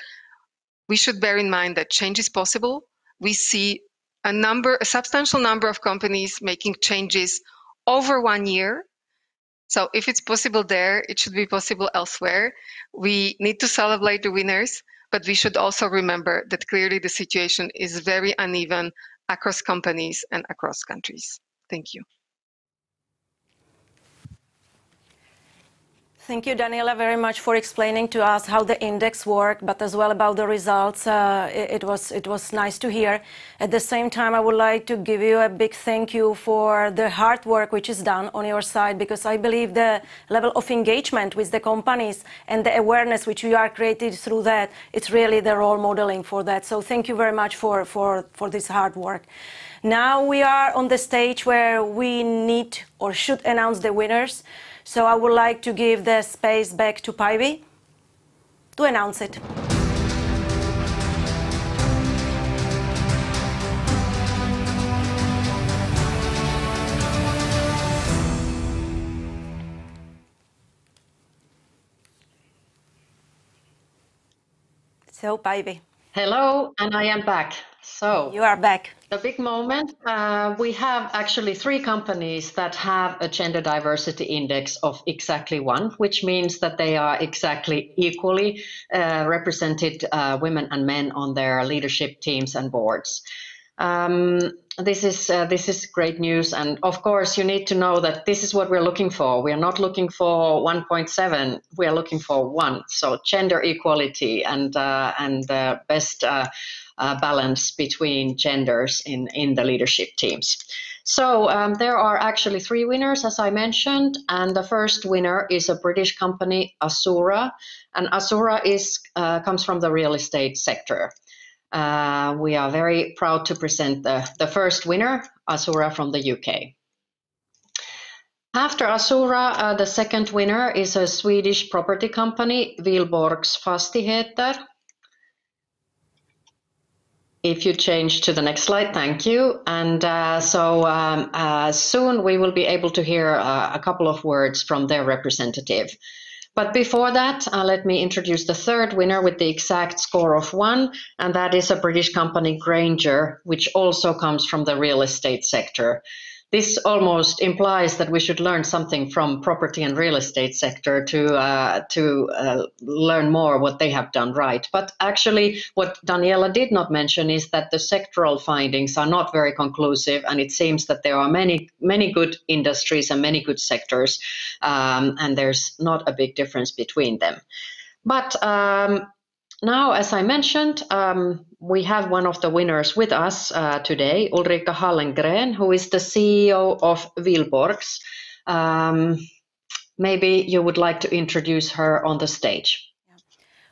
we should bear in mind that change is possible. We see a substantial number of companies making changes over 1 year. So if it's possible there, it should be possible elsewhere. We need to celebrate the winners, but we should also remember that clearly the situation is very uneven across companies and across countries. Thank you. Thank you, Daniela, very much for explaining to us how the index worked, but as well about the results. It was nice to hear. At the same time, I would like to give you a big thank you for the hard work which is done on your side, because I believe the level of engagement with the companies and the awareness which you are created through that, it's really the role modeling for that. So thank you very much for this hard work. Now we are on the stage where we need or should announce the winners. So I would like to give the space back to Päivi to announce it. So Päivi. Hello, and I am back. So you are back. The big moment. We have actually 3 companies that have a gender diversity index of exactly 1, which means that they are exactly equally represented women and men on their leadership teams and boards. This is great news, and of course you need to know that this is what we're looking for. We are not looking for 1.7. We are looking for 1. So gender equality and best balance between genders in the leadership teams. So there are actually 3 winners, as I mentioned, and the first winner is a British company, Asura, and Asura comes from the real estate sector. We are very proud to present the first winner, Asura from the UK. After Asura, the second winner is a Swedish property company, VEWOB Fastigheter. If you change to the next slide, thank you. And soon we will be able to hear a couple of words from their representative. But before that, let me introduce the third winner with the exact score of 1, and that is a British company, Granger, which also comes from the real estate sector. This almost implies that we should learn something from property and real estate sector to learn more what they have done right. But actually, what Daniela did not mention is that the sectoral findings are not very conclusive, and it seems that there are many good industries and many good sectors, and there's not a big difference between them. But Now, as I mentioned, we have one of the winners with us today, Ulrika Hallengren, who is the CEO of Wihlborgs. Maybe you would like to introduce her on the stage.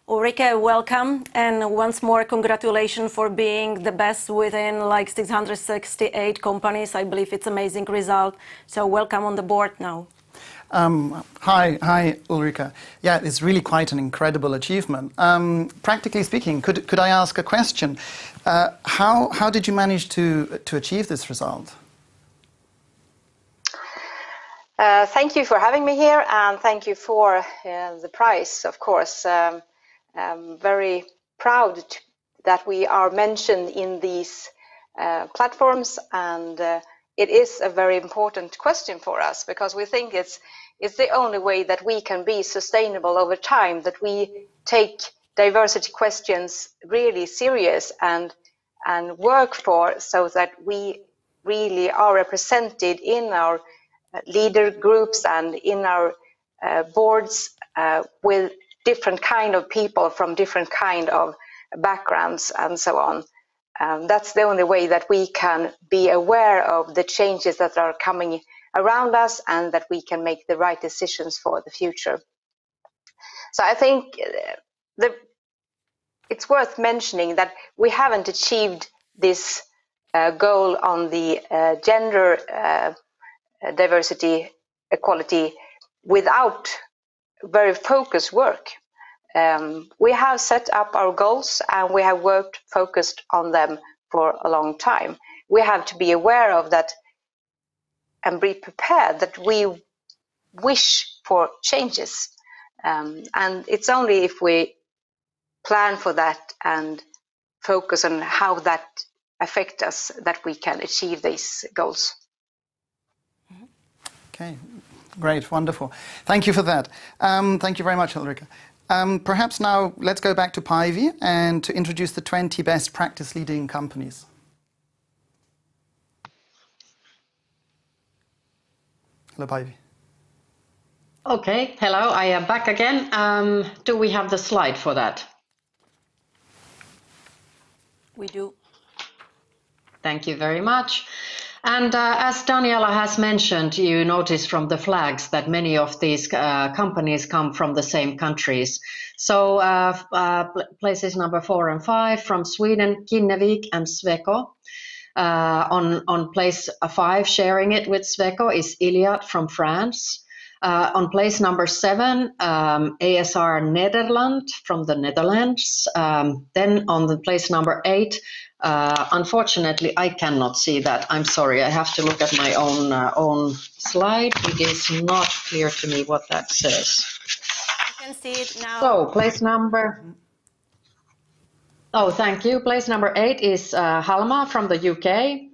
Ulrika, welcome, and once more congratulations for being the best within like 668 companies. I believe it's an amazing result. So welcome on the board now. Hi, Ulrika. Yeah, it's really quite an incredible achievement. Practically speaking, could I ask a question? How did you manage to achieve this result? Thank you for having me here, and thank you for the prize, of course. I'm very proud that we are mentioned in these platforms, and it is a very important question for us, because we think it's the only way that we can be sustainable over time, that we take diversity questions really serious and work for, so that we really are represented in our leader groups and in our boards with different kind of people from different kind of backgrounds and so on. That's the only way that we can be aware of the changes that are coming around us, and that we can make the right decisions for the future. So I think it's worth mentioning that we haven't achieved this goal on the gender diversity equality without very focused work. We have set up our goals, and we have worked focused on them for a long time. We have to be aware of that and be prepared that we wish for changes. And it's only if we plan for that and focus on how that affects us that we can achieve these goals. Okay, great, wonderful. Thank you for that. Thank you very much, Ulrika. Perhaps now let's go back to Päivi and to introduce the 20 best practice leading companies. Hello, Päivi. Okay, hello, I am back again. Do we have the slide for that? We do. Thank you very much. And as Daniela has mentioned, you notice from the flags that many of these companies come from the same countries. So places number 4 and 5 from Sweden, Kinnevik and Sweco. On place 5, sharing it with Sweco, is Iliad from France. On place number 7, ASR Nederland from the Netherlands. Then on the place number 8, unfortunately, I cannot see that. I'm sorry, I have to look at my own slide. It is not clear to me what that says. You can see it now. So, place number... Oh, thank you. Place number 8 is Halma from the UK.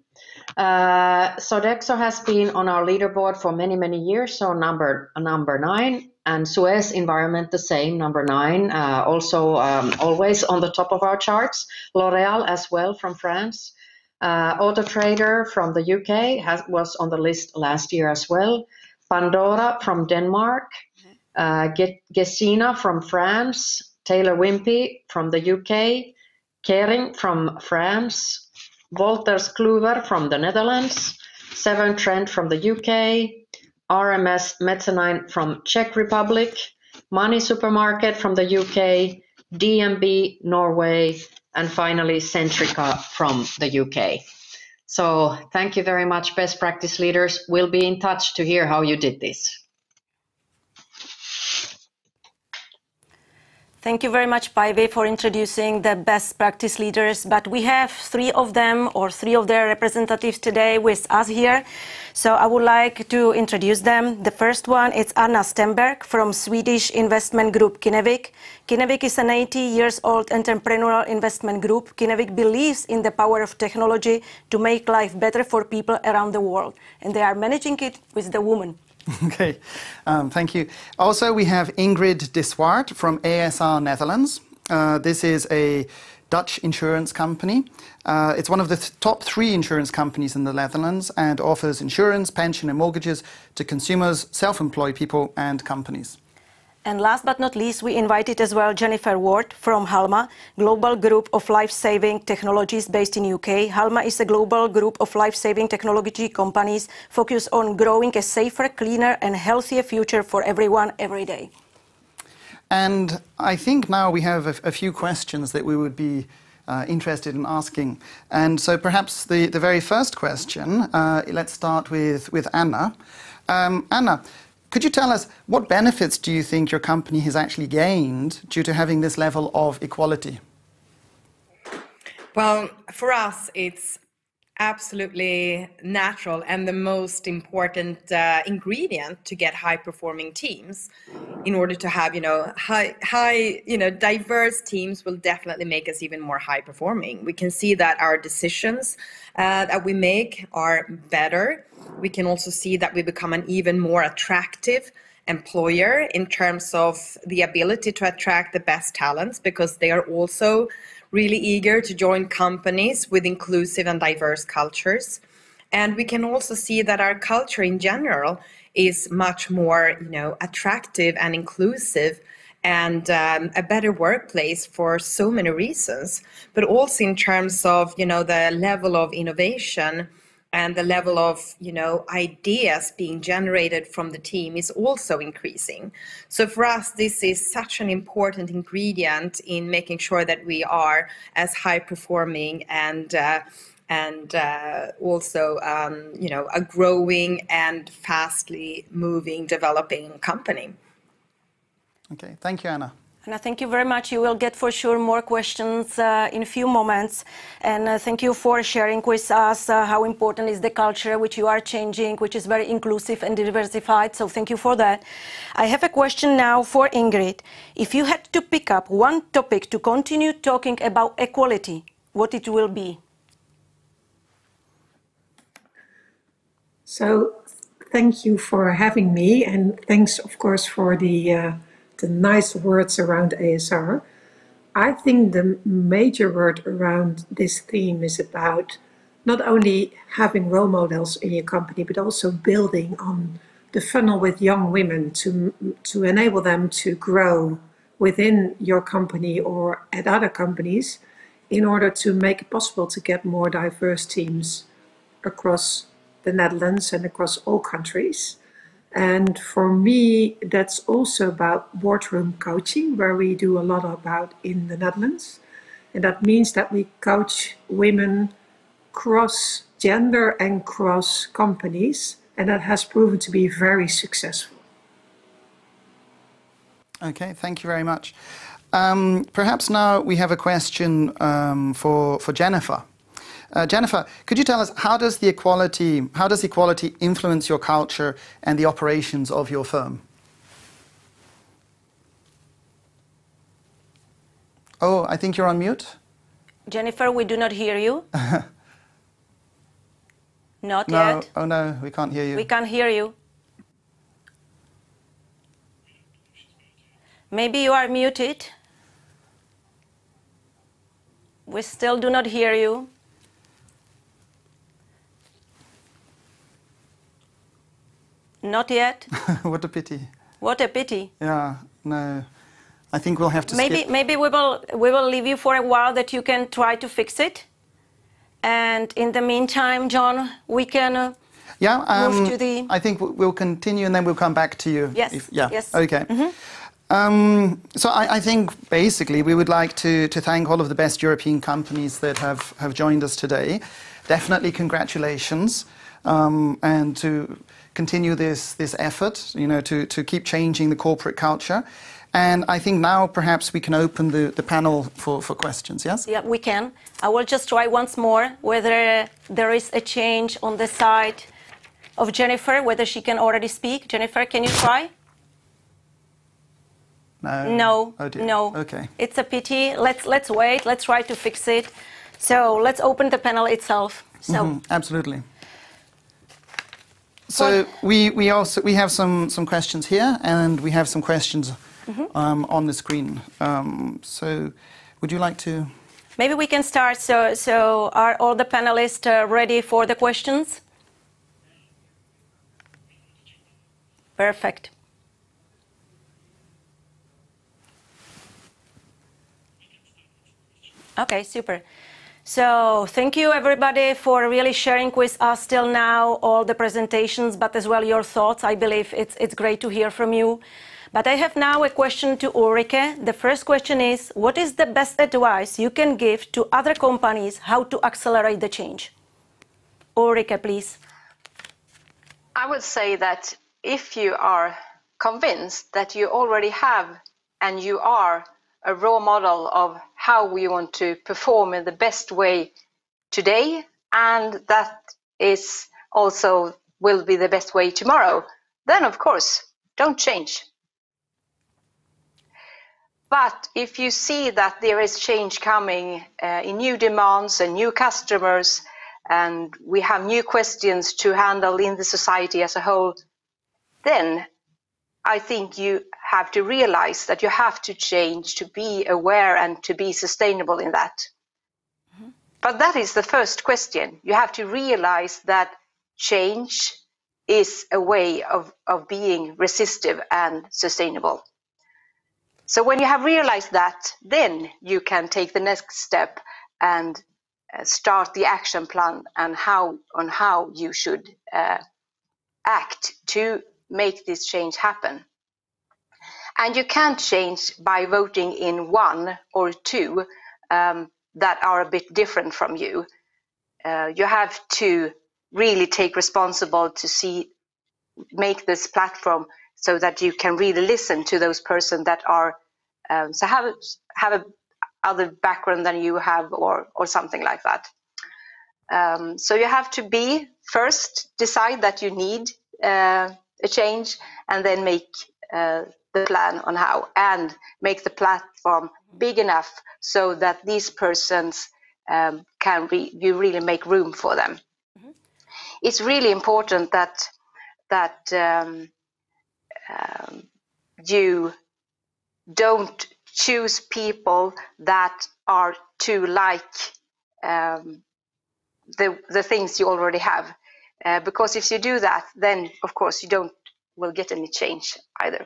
Sodexo has been on our leaderboard for many, many years, so number 9. And Suez Environment, the same, number 9, also always on the top of our charts. L'Oréal as well from France. Auto Trader from the UK was on the list last year as well. Pandora from Denmark. Gessina from France. Taylor Wimpey from the UK. Kering from France. Wolters Kluwer from the Netherlands. Severn Trent from the UK. RMS Mezzanine from Czech Republic, Money Supermarket from the UK, DNB Norway, and finally Centrica from the UK. So thank you very much, best practice leaders. We'll be in touch to hear how you did this. Thank you very much, Päivi, for introducing the best practice leaders. But we have 3 of them, or 3 of their representatives today with us here. So I would like to introduce them. The first one is Anna Stenberg from Swedish investment group Kinnevik. Kinnevik is an 80-year-old entrepreneurial investment group. Kinnevik believes in the power of technology to make life better for people around the world. And they are managing it with the woman. Okay, thank you. Also, we have Ingrid de Swart from ASR Netherlands. This is a Dutch insurance company. It's one of the top 3 insurance companies in the Netherlands and offers insurance, pension and mortgages to consumers, self-employed people and companies. And last but not least, we invited as well Jennifer Ward from Halma, Global Group of Life-Saving Technologies based in UK. Halma is a global group of life-saving technology companies focused on growing a safer, cleaner and healthier future for everyone every day. And I think now we have a few questions that we would be interested in asking. And so perhaps the very first question, let's start with Anna. Anna, could you tell us what benefits do you think your company has actually gained due to having this level of equality? Well, for us, it's absolutely natural and the most important ingredient to get high-performing teams. In order to have, diverse teams will definitely make us even more high-performing. We can see that our decisions that we make are better. We can also see that we become an even more attractive employer in terms of the ability to attract the best talents, because they are also really eager to join companies with inclusive and diverse cultures. And we can also see that our culture in general is much more, attractive and inclusive and a better workplace for so many reasons, but also in terms of, the level of innovation and the level of, ideas being generated from the team is also increasing. So for us, this is such an important ingredient in making sure that we are as high performing and also, a growing and fastly moving, developing company. Okay, thank you, Anna. Anna, thank you very much. You will get for sure more questions in a few moments. And thank you for sharing with us how important is the culture which you are changing, which is very inclusive and diversified. So thank you for that. I have a question now for Ingrid. If you had to pick up one topic to continue talking about equality, what it will be? So thank you for having me, and thanks, of course, for the nice words around ASR. I think the major word around this theme is about not only having role models in your company, but also building on the funnel with young women to enable them to grow within your company or at other companies in order to make it possible to get more diverse teams across the Netherlands and across all countries. And for me, that's also about boardroom coaching, where we do a lot about in the Netherlands. And that means that we coach women cross gender and cross companies. And that has proven to be very successful. Okay, thank you very much. Perhaps now we have a question for Jennifer. Jennifer, could you tell us how does equality influence your culture and the operations of your firm? Oh, I think you're on mute. Jennifer, we do not hear you. Not no, yet. Oh no, we can't hear you. We can't hear you. Maybe you are muted. We still do not hear you. Not yet. What a pity. What a pity. Yeah, no. I think we'll have to skip. Maybe we will leave you for a while that you can try to fix it. And in the meantime, John, we can move to the... I think we'll continue and then we'll come back to you. Yes. Yes. Okay. So I think basically we would like to thank all of the best European companies that have joined us today. Definitely congratulations, and to continue this effort, to keep changing the corporate culture. And I think now perhaps we can open the panel for questions, yes? Yeah, we can. I will just try once more whether there is a change on the side of Jennifer, whether she can already speak. Jennifer, can you try? No. No. Oh dear. No. Okay. It's a pity. Let's wait. Let's try to fix it. So let's open the panel itself. So absolutely. So we have some questions here, and we have some questions on the screen. So would you like to? Maybe we can start. So are all the panelists ready for the questions? Perfect. Okay, super. So thank you everybody for really sharing with us till now all the presentations, but as well your thoughts. I believe it's great to hear from you. But I have now a question to Ulrike. The first question is, what is the best advice you can give to other companies how to accelerate the change? Ulrike, please. I would say that if you are convinced that you already have and you are a raw model of how we want to perform in the best way today, and that is also will be the best way tomorrow, then of course, don't change. But if you see that there is change coming in new demands and new customers, and we have new questions to handle in the society as a whole, then I think you have to realize that you have to change to be aware and to be sustainable in that. Mm-hmm. But that is the first question. You have to realize that change is a way of being resistive and sustainable. So when you have realized that, then you can take the next step and start the action plan and on how you should act to make this change happen. And you can't change by voting in one or two that are a bit different from you. You have to really take responsibility to make this platform so that you can really listen to those persons that are so have a other background than you have or something like that. So you have to first decide that you need a change, and then make the plan on how, and make the platform big enough so that these persons you really make room for them. Mm-hmm. It's really important that you don't choose people that are too like the things you already have, because if you do that, then of course you will get any change either.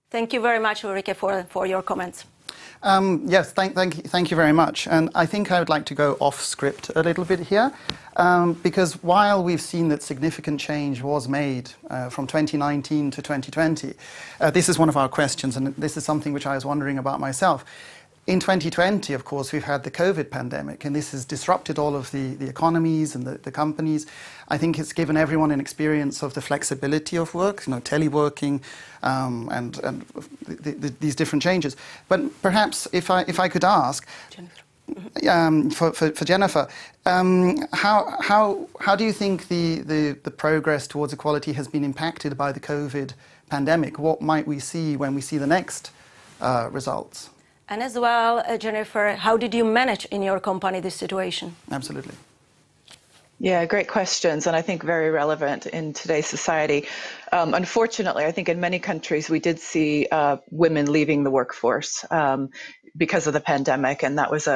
Thank you very much, Ulrike, for your comments. Yes, thank you very much. And I think I would like to go off script a little bit here, because while we've seen that significant change was made from 2019 to 2020, this is one of our questions, and this is something which I was wondering about myself. In 2020, of course, we've had the COVID pandemic, and this has disrupted all of the economies and the companies. I think it's given everyone an experience of the flexibility of work, teleworking, and these different changes. But perhaps if I could ask, for Jennifer, how do you think the progress towards equality has been impacted by the COVID pandemic? What might we see when we see the next results? And as well, Jennifer, how did you manage in your company this situation? Absolutely. Yeah, great questions, and I think very relevant in today's society. Unfortunately, I think in many countries we did see women leaving the workforce because of the pandemic, and that was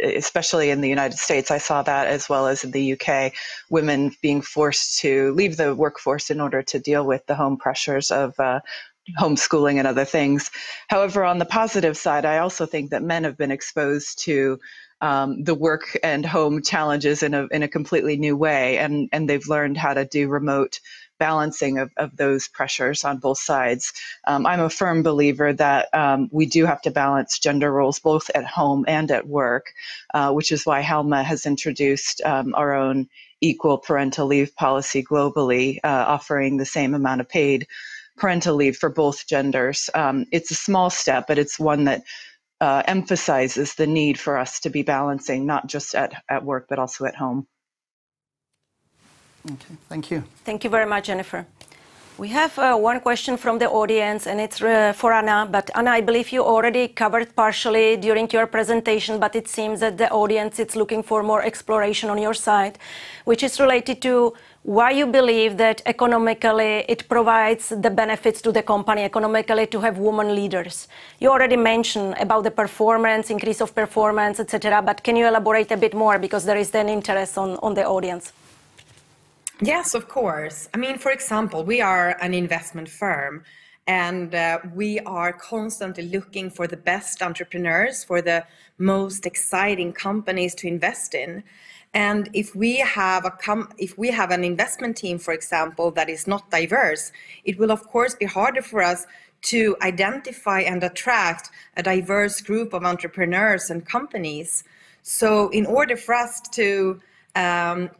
especially in the United States, I saw that, as well as in the UK, women being forced to leave the workforce in order to deal with the home pressures of homeschooling and other things. However, on the positive side, I also think that men have been exposed to the work and home challenges in a completely new way, and they've learned how to do remote balancing of those pressures on both sides. I'm a firm believer that we do have to balance gender roles both at home and at work, which is why Helma has introduced our own equal parental leave policy globally, offering the same amount of paid parental leave for both genders. It's a small step, but it's one that emphasizes the need for us to be balancing, not just at work, but also at home. Okay, thank you. Thank you very much, Jennifer. We have one question from the audience, and it's for Anna. But Anna, I believe you already covered partially during your presentation, but it seems that the audience is looking for more exploration on your side, which is related to why you believe that economically it provides the benefits to the company economically to have women leaders. You already mentioned about the performance, increase of performance, etc. But can you elaborate a bit more, because there is then interest on the audience? Yes, of course. I mean, for example, we are an investment firm, And we are constantly looking for the best entrepreneurs, for the most exciting companies to invest in. And if we have an investment team, for example, that is not diverse, it will of course be harder for us to identify and attract a diverse group of entrepreneurs and companies. So in order for us to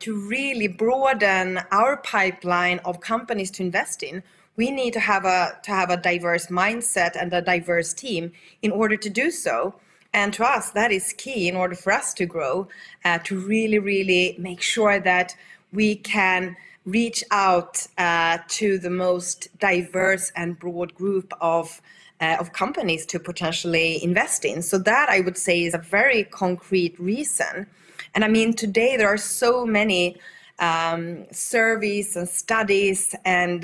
really broaden our pipeline of companies to invest in, we need to have a diverse mindset and a diverse team in order to do so. And to us, that is key in order for us to grow, to really make sure that we can reach out to the most diverse and broad group of companies to potentially invest in. So that, I would say, is a very concrete reason. And I mean, today there are so many surveys and studies and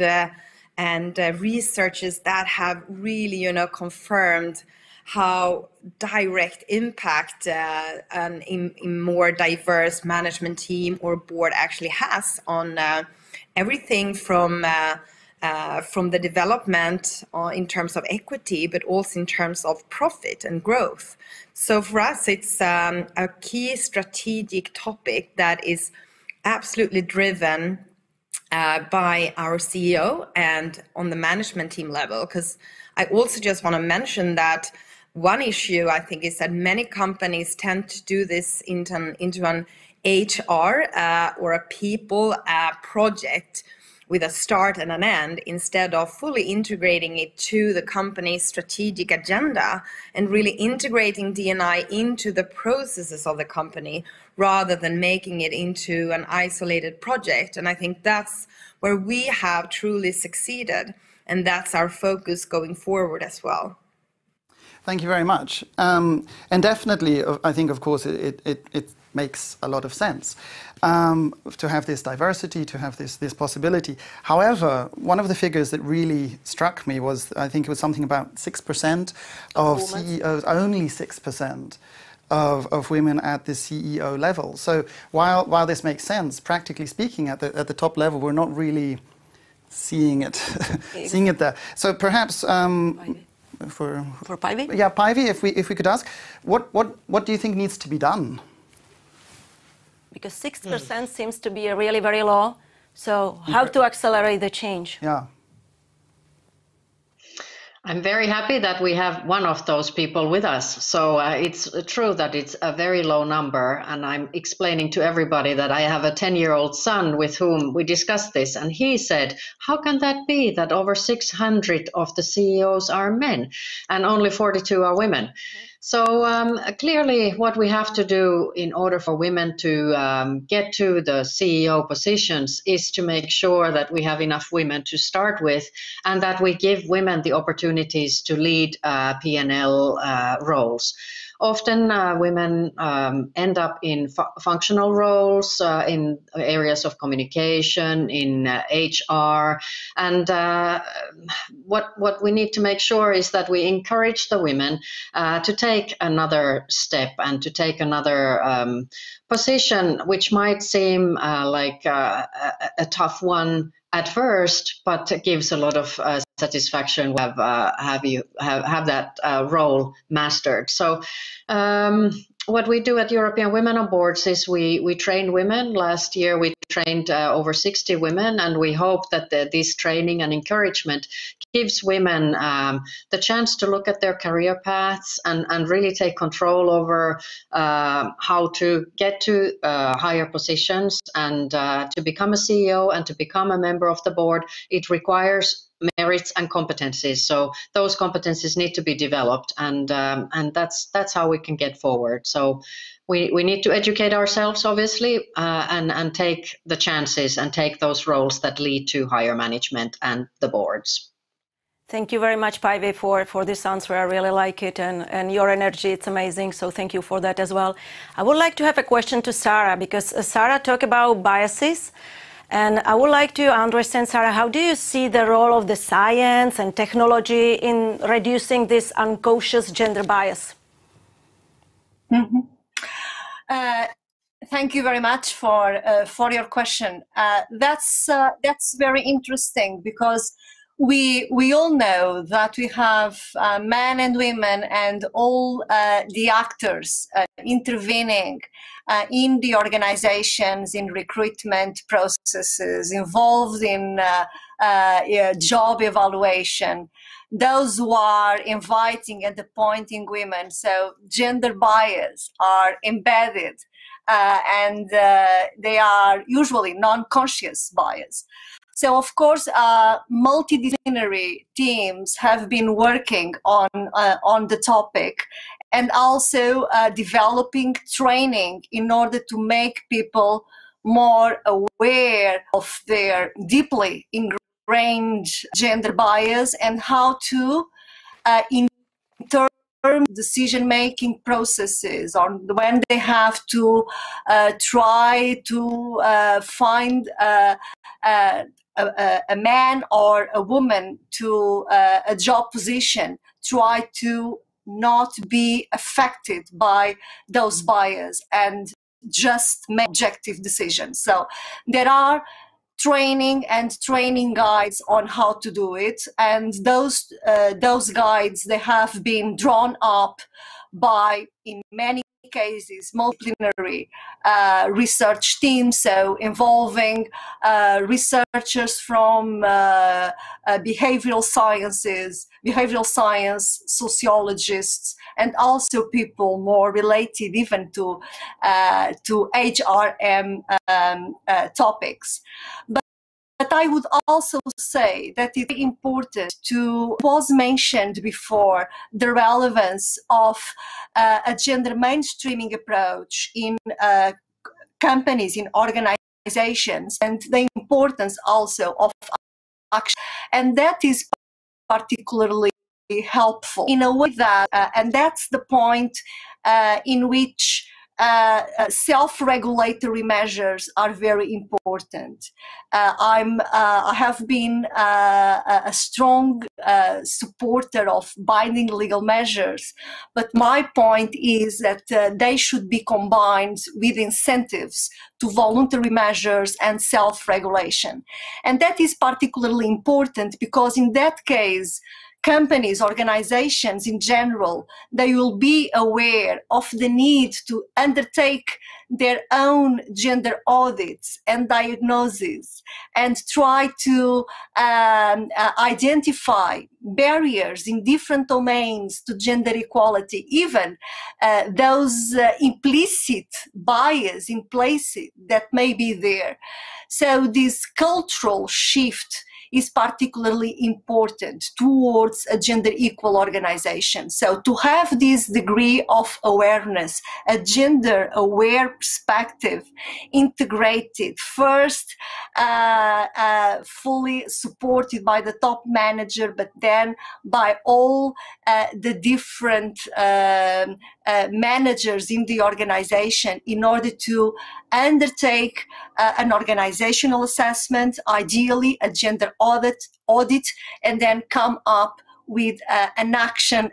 researches that have really, confirmed how direct impact a more diverse management team or board actually has on everything from the development in terms of equity, but also in terms of profit and growth. So for us, it's a key strategic topic that is absolutely driven by our CEO and on the management team level. Because I also just want to mention that one issue, I think, is that many companies tend to do this into an HR or a people project with a start and an end, instead of fully integrating it to the company's strategic agenda and really integrating D&I into the processes of the company rather than making it into an isolated project. And I think that's where we have truly succeeded, and that's our focus going forward as well. Thank you very much. And definitely, I think, of course, it makes a lot of sense to have this diversity, to have this possibility. However, one of the figures that really struck me was, I think it was something about 6% of CEOs, only 6% of women at the CEO level. So while this makes sense, practically speaking, at the top level, we're not really seeing it, seeing it there. So perhaps. For Päivi? Yeah, Päivi, if we could ask, what do you think needs to be done? Because 6% seems to be really very low. So how to accelerate the change? Yeah. I'm very happy that we have one of those people with us. So it's true that it's a very low number. And I'm explaining to everybody that I have a 10-year-old son with whom we discussed this. And he said, how can that be that over 600 of the CEOs are men and only 42 are women? So clearly what we have to do in order for women to get to the CEO positions is to make sure that we have enough women to start with, and that we give women the opportunities to lead P&L roles. Often women end up in functional roles in areas of communication, in HR, and what we need to make sure is that we encourage the women to take another step and to take another position, which might seem like a tough one at first, but gives a lot of satisfaction to have that role mastered. So what we do at European Women on Boards is we train women. Last year we trained over 60 women, and we hope that this training and encouragement gives women the chance to look at their career paths and really take control over how to get to higher positions and to become a CEO and to become a member of the board. It requires merits and competencies. So those competencies need to be developed, and that's how we can get forward. So we need to educate ourselves, obviously, and take the chances and take those roles that lead to higher management and the boards. Thank you very much, Päivi, for this answer. I really like it, and your energy, it's amazing. So thank you for that as well. I would like to have a question to Sarah, because Sarah talked about biases. And I would like to understand, Sarah, how do you see the role of the science and technology in reducing this unconscious gender bias? Thank you very much for your question. That's very interesting, because we all know that we have men and women and all the actors intervening in the organizations, in recruitment processes, involved in job evaluation, those who are inviting and appointing women. So gender bias are embedded and they are usually non-conscious bias. So, of course, multidisciplinary teams have been working on the topic and also developing training in order to make people more aware of their deeply ingrained gender bias and how to interpret decision-making processes, on when they have to try to find a man or a woman to a job position, try to not be affected by those biases and just make objective decisions. So there are training and training guides on how to do it, and those guides, they have been drawn up by, in many cases, multidisciplinary research teams, so involving researchers from behavioral sciences, sociologists, and also people more related even to HRM topics. But I would also say that it's important to, was mentioned before, the relevance of a gender mainstreaming approach in companies, in organizations, and the importance also of action. And that is particularly helpful in a way that, and that's the point in which self-regulatory measures are very important. I have been a strong supporter of binding legal measures, but my point is that they should be combined with incentives to voluntary measures and self-regulation. And that is particularly important because in that case, companies, organizations in general, they will be aware of the need to undertake their own gender audits and diagnoses and try to identify barriers in different domains to gender equality, even those implicit bias implicit that may be there. So this cultural shift is particularly important towards a gender equal organization. So to have this degree of awareness, a gender aware perspective integrated, first fully supported by the top manager, but then by all the different managers in the organization in order to undertake an organizational assessment, ideally a gender audit, and then come up with an action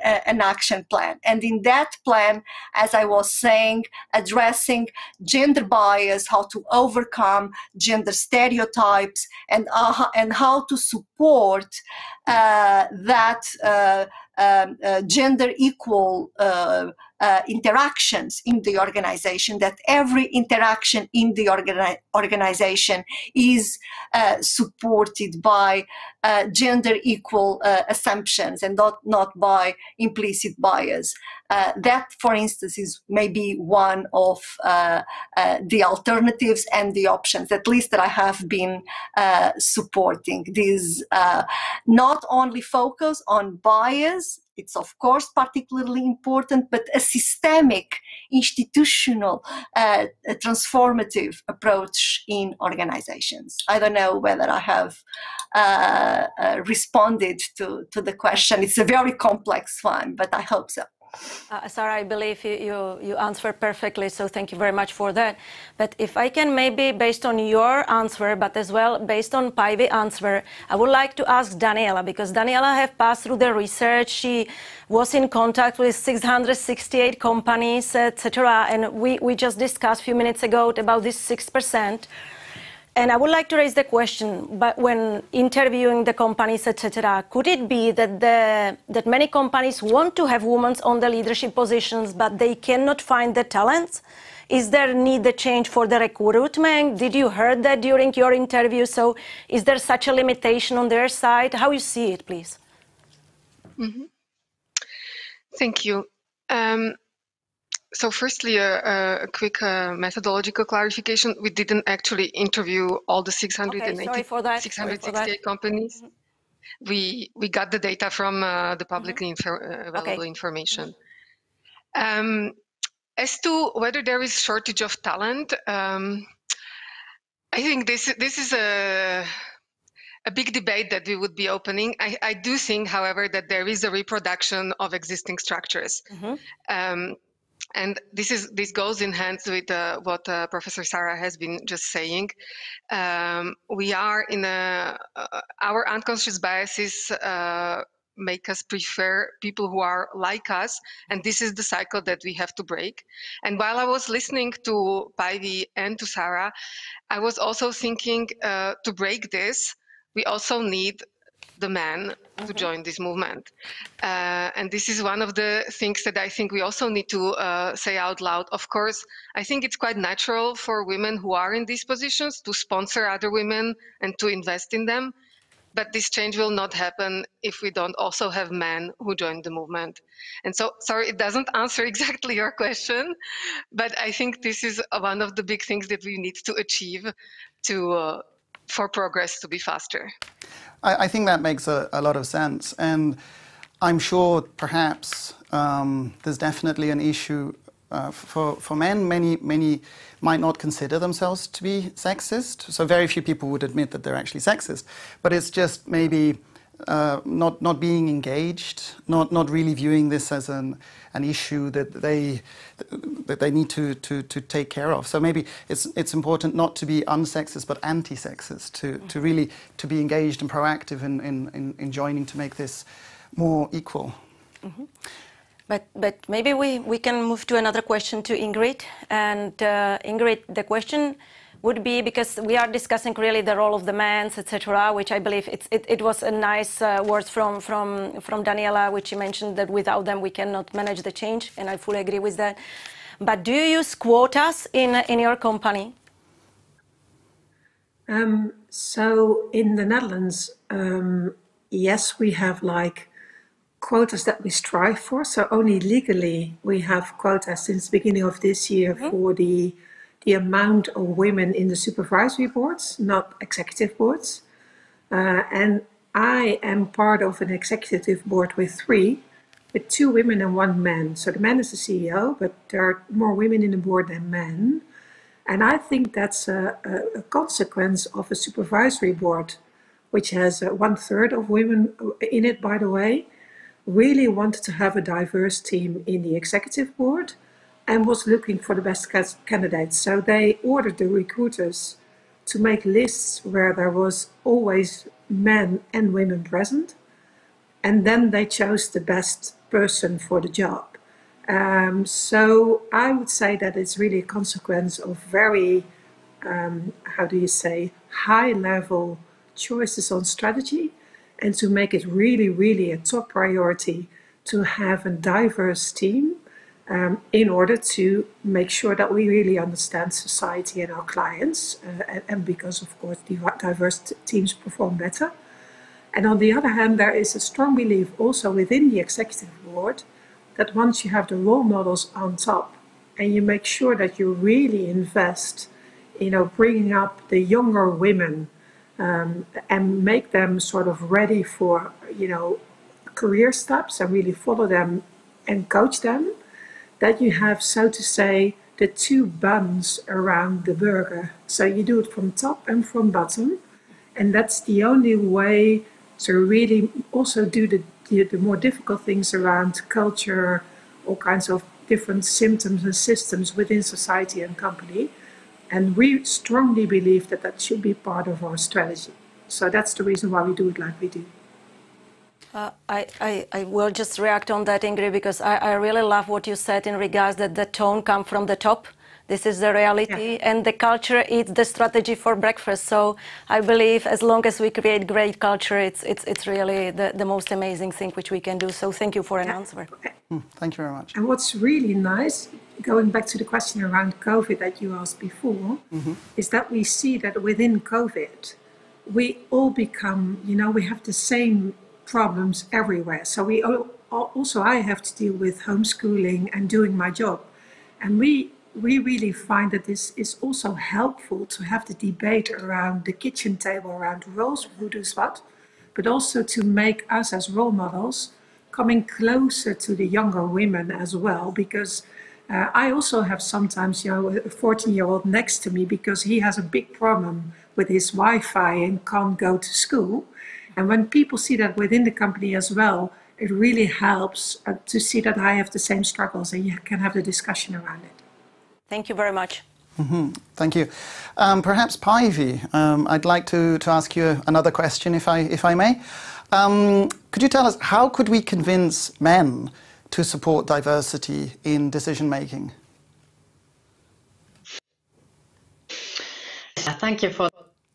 plan. And in that plan, as I was saying, addressing gender bias, how to overcome gender stereotypes, and how to support that gender equal interactions in the organization, that every interaction in the organization is supported by gender equal assumptions and not by implicit bias. That, for instance, is maybe one of the alternatives and the options, at least that I have been supporting. This not only focus on bias, it's of course particularly important, but a systemic, institutional, transformative approach in organizations. I don't know whether I have responded to the question. It's a very complex one, but I hope so. Sarah, I believe you answered perfectly, so thank you very much for that. But if I can maybe, based on your answer, but as well based on Päivi's answer, I would like to ask Daniela, because Daniela have passed through the research. She was in contact with 668 companies, etc. And we just discussed a few minutes ago about this 6%. And I would like to raise the question, but when interviewing the companies, etc., could it be that that many companies want to have women on the leadership positions, but they cannot find the talent? Is there need a change for the recruitment? Did you heard that during your interview? So is there such a limitation on their side? How you see it, please? Mm-hmm. Thank you. So firstly, a quick methodological clarification. We didn't actually interview all the 686K companies. Mm-hmm. We got the data from the publicly available information. As to whether there is shortage of talent, I think this is a big debate that we would be opening. I do think, however, that there is a reproduction of existing structures. Mm-hmm. And this goes in hand with what Professor Sarah has been just saying. We are in our unconscious biases make us prefer people who are like us, and this is the cycle that we have to break. And while I was listening to Päivi and to Sarah, I was also thinking to break this, we also need the men to join this movement. And this is one of the things that I think we also need to say out loud. Of course, I think it's quite natural for women who are in these positions to sponsor other women and to invest in them. But this change will not happen if we don't also have men who join the movement. And so, sorry, it doesn't answer exactly your question, but I think this is one of the big things that we need to achieve for progress to be faster. I think that makes a lot of sense. And I'm sure perhaps there's definitely an issue for men. Many might not consider themselves to be sexist. So very few people would admit that they're actually sexist. But it's just maybe not being engaged, not really viewing this as an issue that they need to take care of. So maybe it's important not to be unsexist but anti-sexist, to really to be engaged and proactive in joining to make this more equal. Mm-hmm. But maybe we can move to another question to Ingrid. And Ingrid, the question would be, because we are discussing really the role of the men, etc., which I believe it was a nice words from Daniela, which she mentioned that without them we cannot manage the change, and I fully agree with that. But do you use quotas in your company? So in the Netherlands, yes, we have like quotas that we strive for. So only legally we have quotas since the beginning of this year for the amount of women in the supervisory boards, not executive boards. And I am part of an executive board with 2 women and 1 man. So the man is the CEO, but there are more women in the board than men. And I think that's a consequence of a supervisory board, which has 1/3 of women in it, by the way, really wanted to have a diverse team in the executive board and was looking for the best candidates. So they ordered the recruiters to make lists where there was always men and women present. And then they chose the best person for the job. So I would say that it's really a consequence of very, high level choices on strategy, and to make it really, really a top priority to have a diverse team in order to make sure that we really understand society and our clients, and because, of course, the diverse teams perform better. And on the other hand, there is a strong belief also within the executive board that once you have the role models on top and you make sure that you really invest, bringing up the younger women and make them sort of ready for, career steps and really follow them and coach them, that you have, so to say, the 2 buns around the burger. So you do it from top and from bottom. And that's the only way to really also do the more difficult things around culture, all kinds of different symptoms and systems within society and company. And we strongly believe that that should be part of our strategy. So that's the reason why we do it like we do. I will just react on that, Ingrid, because I really love what you said in regards that the tone comes from the top. This is the reality, and the culture is the strategy for breakfast. So I believe as long as we create great culture, it's really the most amazing thing which we can do. So thank you for an answer. Thank you very much. And what's really nice, going back to the question around COVID that you asked before, is that we see that within COVID, we all become, we have the same problems everywhere. So I have to deal with homeschooling and doing my job. And we really find that this is also helpful to have the debate around the kitchen table, around roles, who does what, but also to make us as role models coming closer to the younger women as well, because I also have sometimes, a 14-year-old next to me because he has a big problem with his Wi-Fi and can't go to school. And when people see that within the company as well, it really helps to see that I have the same struggles and you can have the discussion around it. Thank you very much. Thank you. Perhaps Päivi, I'd like to ask you another question, if I may. Could you tell us, how could we convince men to support diversity in decision making? Thank you for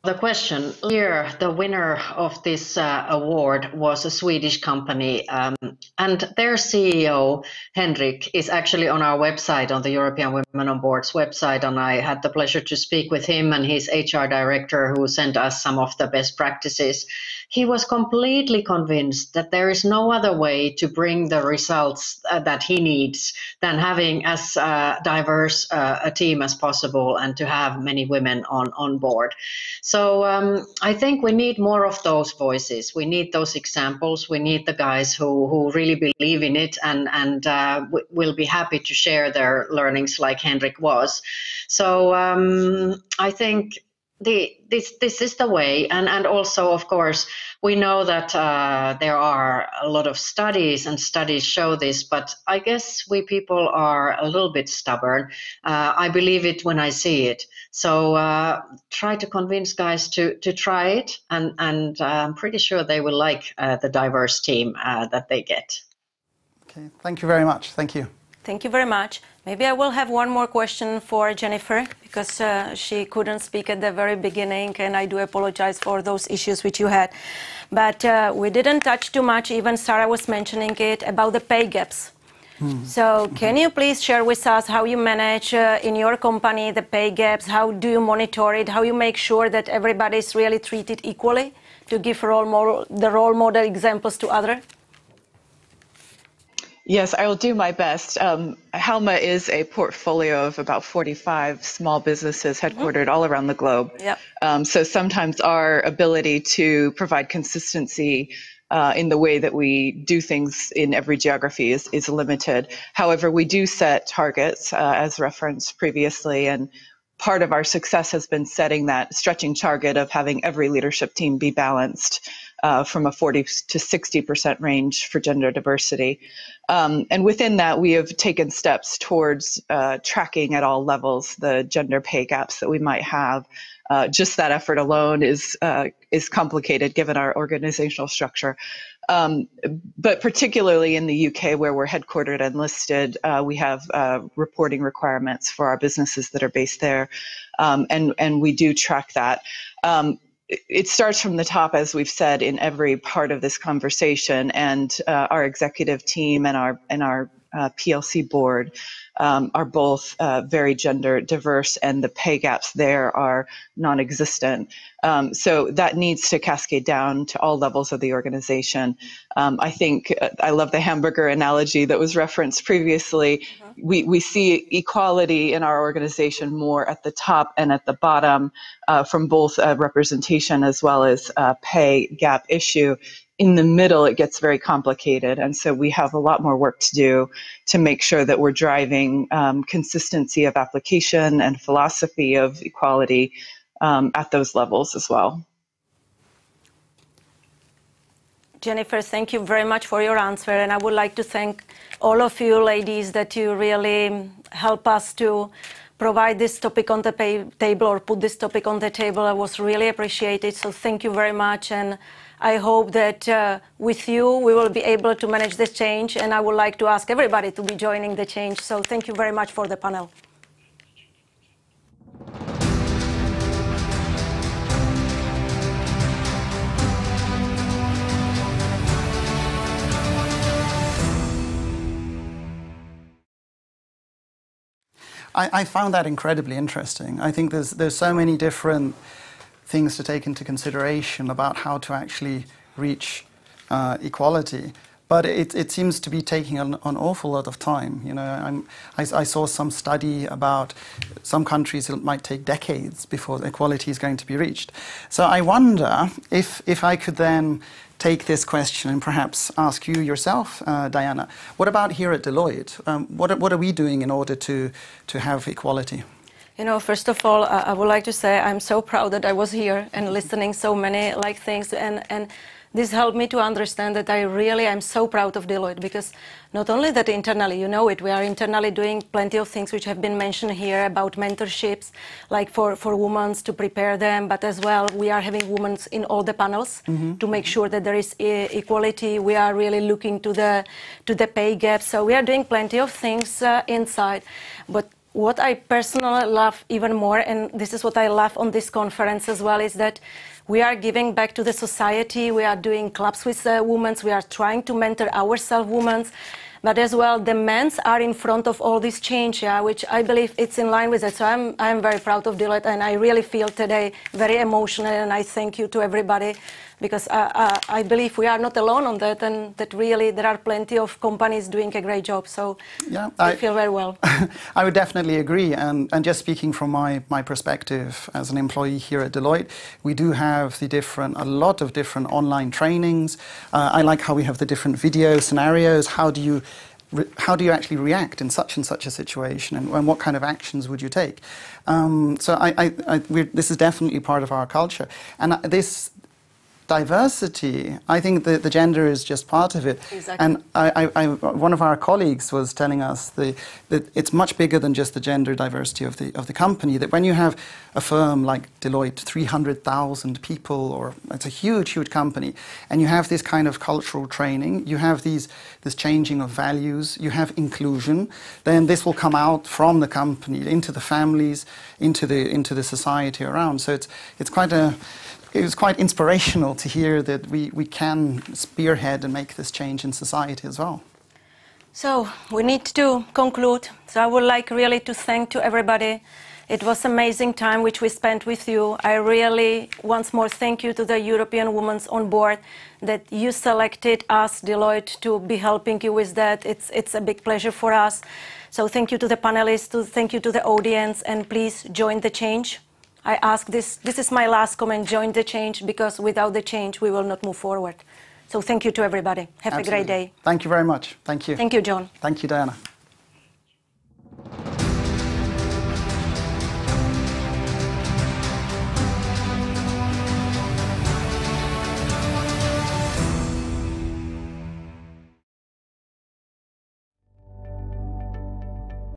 the question. Here, the winner of this award was a Swedish company, and their CEO, Henrik, is actually on our website, on the European Women on Boards website, and I had the pleasure to speak with him and his HR director, who sent us some of the best practices. He was completely convinced that there is no other way to bring the results that he needs than having as diverse a team as possible and to have many women on board. So I think we need more of those voices. We need those examples. We need the guys who really believe in it and will be happy to share their learnings like Henrik was. So I think this is the way, and also, of course, we know that there are a lot of studies, and studies show this, but I guess we people are a little bit stubborn. I believe it when I see it. So try to convince guys to try it, and I'm pretty sure they will like the diverse team that they get. Okay, thank you very much. Thank you. Thank you very much. Maybe I will have one more question for Jennifer, because she couldn't speak at the very beginning, and I do apologize for those issues which you had. But we didn't touch too much, even Sarah was mentioning it, about the pay gaps. So can you please share with us how you manage in your company the pay gaps? How do you monitor it? How you make sure that everybody is really treated equally, to give the role model examples to others? Yes, I will do my best. Helma is a portfolio of about 45 small businesses headquartered all around the globe. Yep. So sometimes our ability to provide consistency in the way that we do things in every geography is limited. However, we do set targets, as referenced previously, and part of our success has been setting that stretching target of having every leadership team be balanced from a 40 to 60% range for gender diversity. And within that, we have taken steps towards tracking at all levels the gender pay gaps that we might have. Just that effort alone is complicated given our organizational structure. But particularly in the UK, where we're headquartered and listed, we have reporting requirements for our businesses that are based there, and we do track that. It starts from the top, as we've said in every part of this conversation, and our executive team and our PLC board are both very gender diverse, and the pay gaps there are non-existent. So that needs to cascade down to all levels of the organization. I think I love the hamburger analogy that was referenced previously. We see equality in our organization more at the top and at the bottom from both representation as well as pay gap issue. In the middle, it gets very complicated. And so we have a lot more work to do to make sure that we're driving consistency of application and philosophy of equality at those levels as well. Jennifer, thank you very much for your answer. And I would like to thank all of you ladies that you really help us to provide this topic on the table, or put this topic on the table. It was really appreciated. So thank you very much. And I hope that with you, we will be able to manage this change. And I would like to ask everybody to be joining the change. So thank you very much for the panel. I found that incredibly interesting. I think there's so many different things to take into consideration about how to actually reach equality. But it seems to be taking an awful lot of time. You know, I saw some study about some countries it might take decades before equality is going to be reached. So I wonder if I could then take this question and perhaps ask you yourself, Diana. What about here at Deloitte? What are we doing in order to have equality? You know, first of all, I would like to say I'm so proud that I was here and listening so many things, and this helped me to understand that I'm so proud of Deloitte, because not only that internally, you know it, we are internally doing plenty of things which have been mentioned here about mentorships, like for women to prepare them, but as well we are having women in all the panels to make sure that there is equality. We are really looking to the pay gap, so we are doing plenty of things inside. But what I personally love even more, and this is what I love on this conference as well, is that we are giving back to the society. We are doing clubs with women. We are trying to mentor ourselves, women. But as well, the men are in front of all this change, which I believe it's in line with it. So I'm very proud of Deloitte, and I really feel today very emotional, and I thank you to everybody, because I believe we are not alone on that, and that really there are plenty of companies doing a great job. So yeah, I feel very well. I would definitely agree. And just speaking from my perspective as an employee here at Deloitte, we do have a lot of different online trainings. I like how we have the different video scenarios. How do you actually react in such and such a situation, and what kind of actions would you take? So this is definitely part of our culture, and this diversity, I think the gender is just part of it. Exactly. And one of our colleagues was telling us that it's much bigger than just the gender diversity of the company, that when you have a firm like Deloitte, 300,000 people, or it's a huge, huge company, and you have this kind of cultural training, you have this changing of values, you have inclusion, then this will come out from the company into the families, into the society around. So it was quite inspirational to hear that we can spearhead and make this change in society as well. So we need to conclude. So I would like really to thank to everybody. It was an amazing time which we spent with you. I really once more thank you to the European Women on Board that you selected us, Deloitte, to be helping you with that. It's a big pleasure for us. So thank you to the panelists, thank you to the audience, and please join the change. I ask this is my last comment, join the change, because without the change we will not move forward. So thank you to everybody. Have a great day. Thank you very much. Thank you. Thank you, John. Thank you, Diana.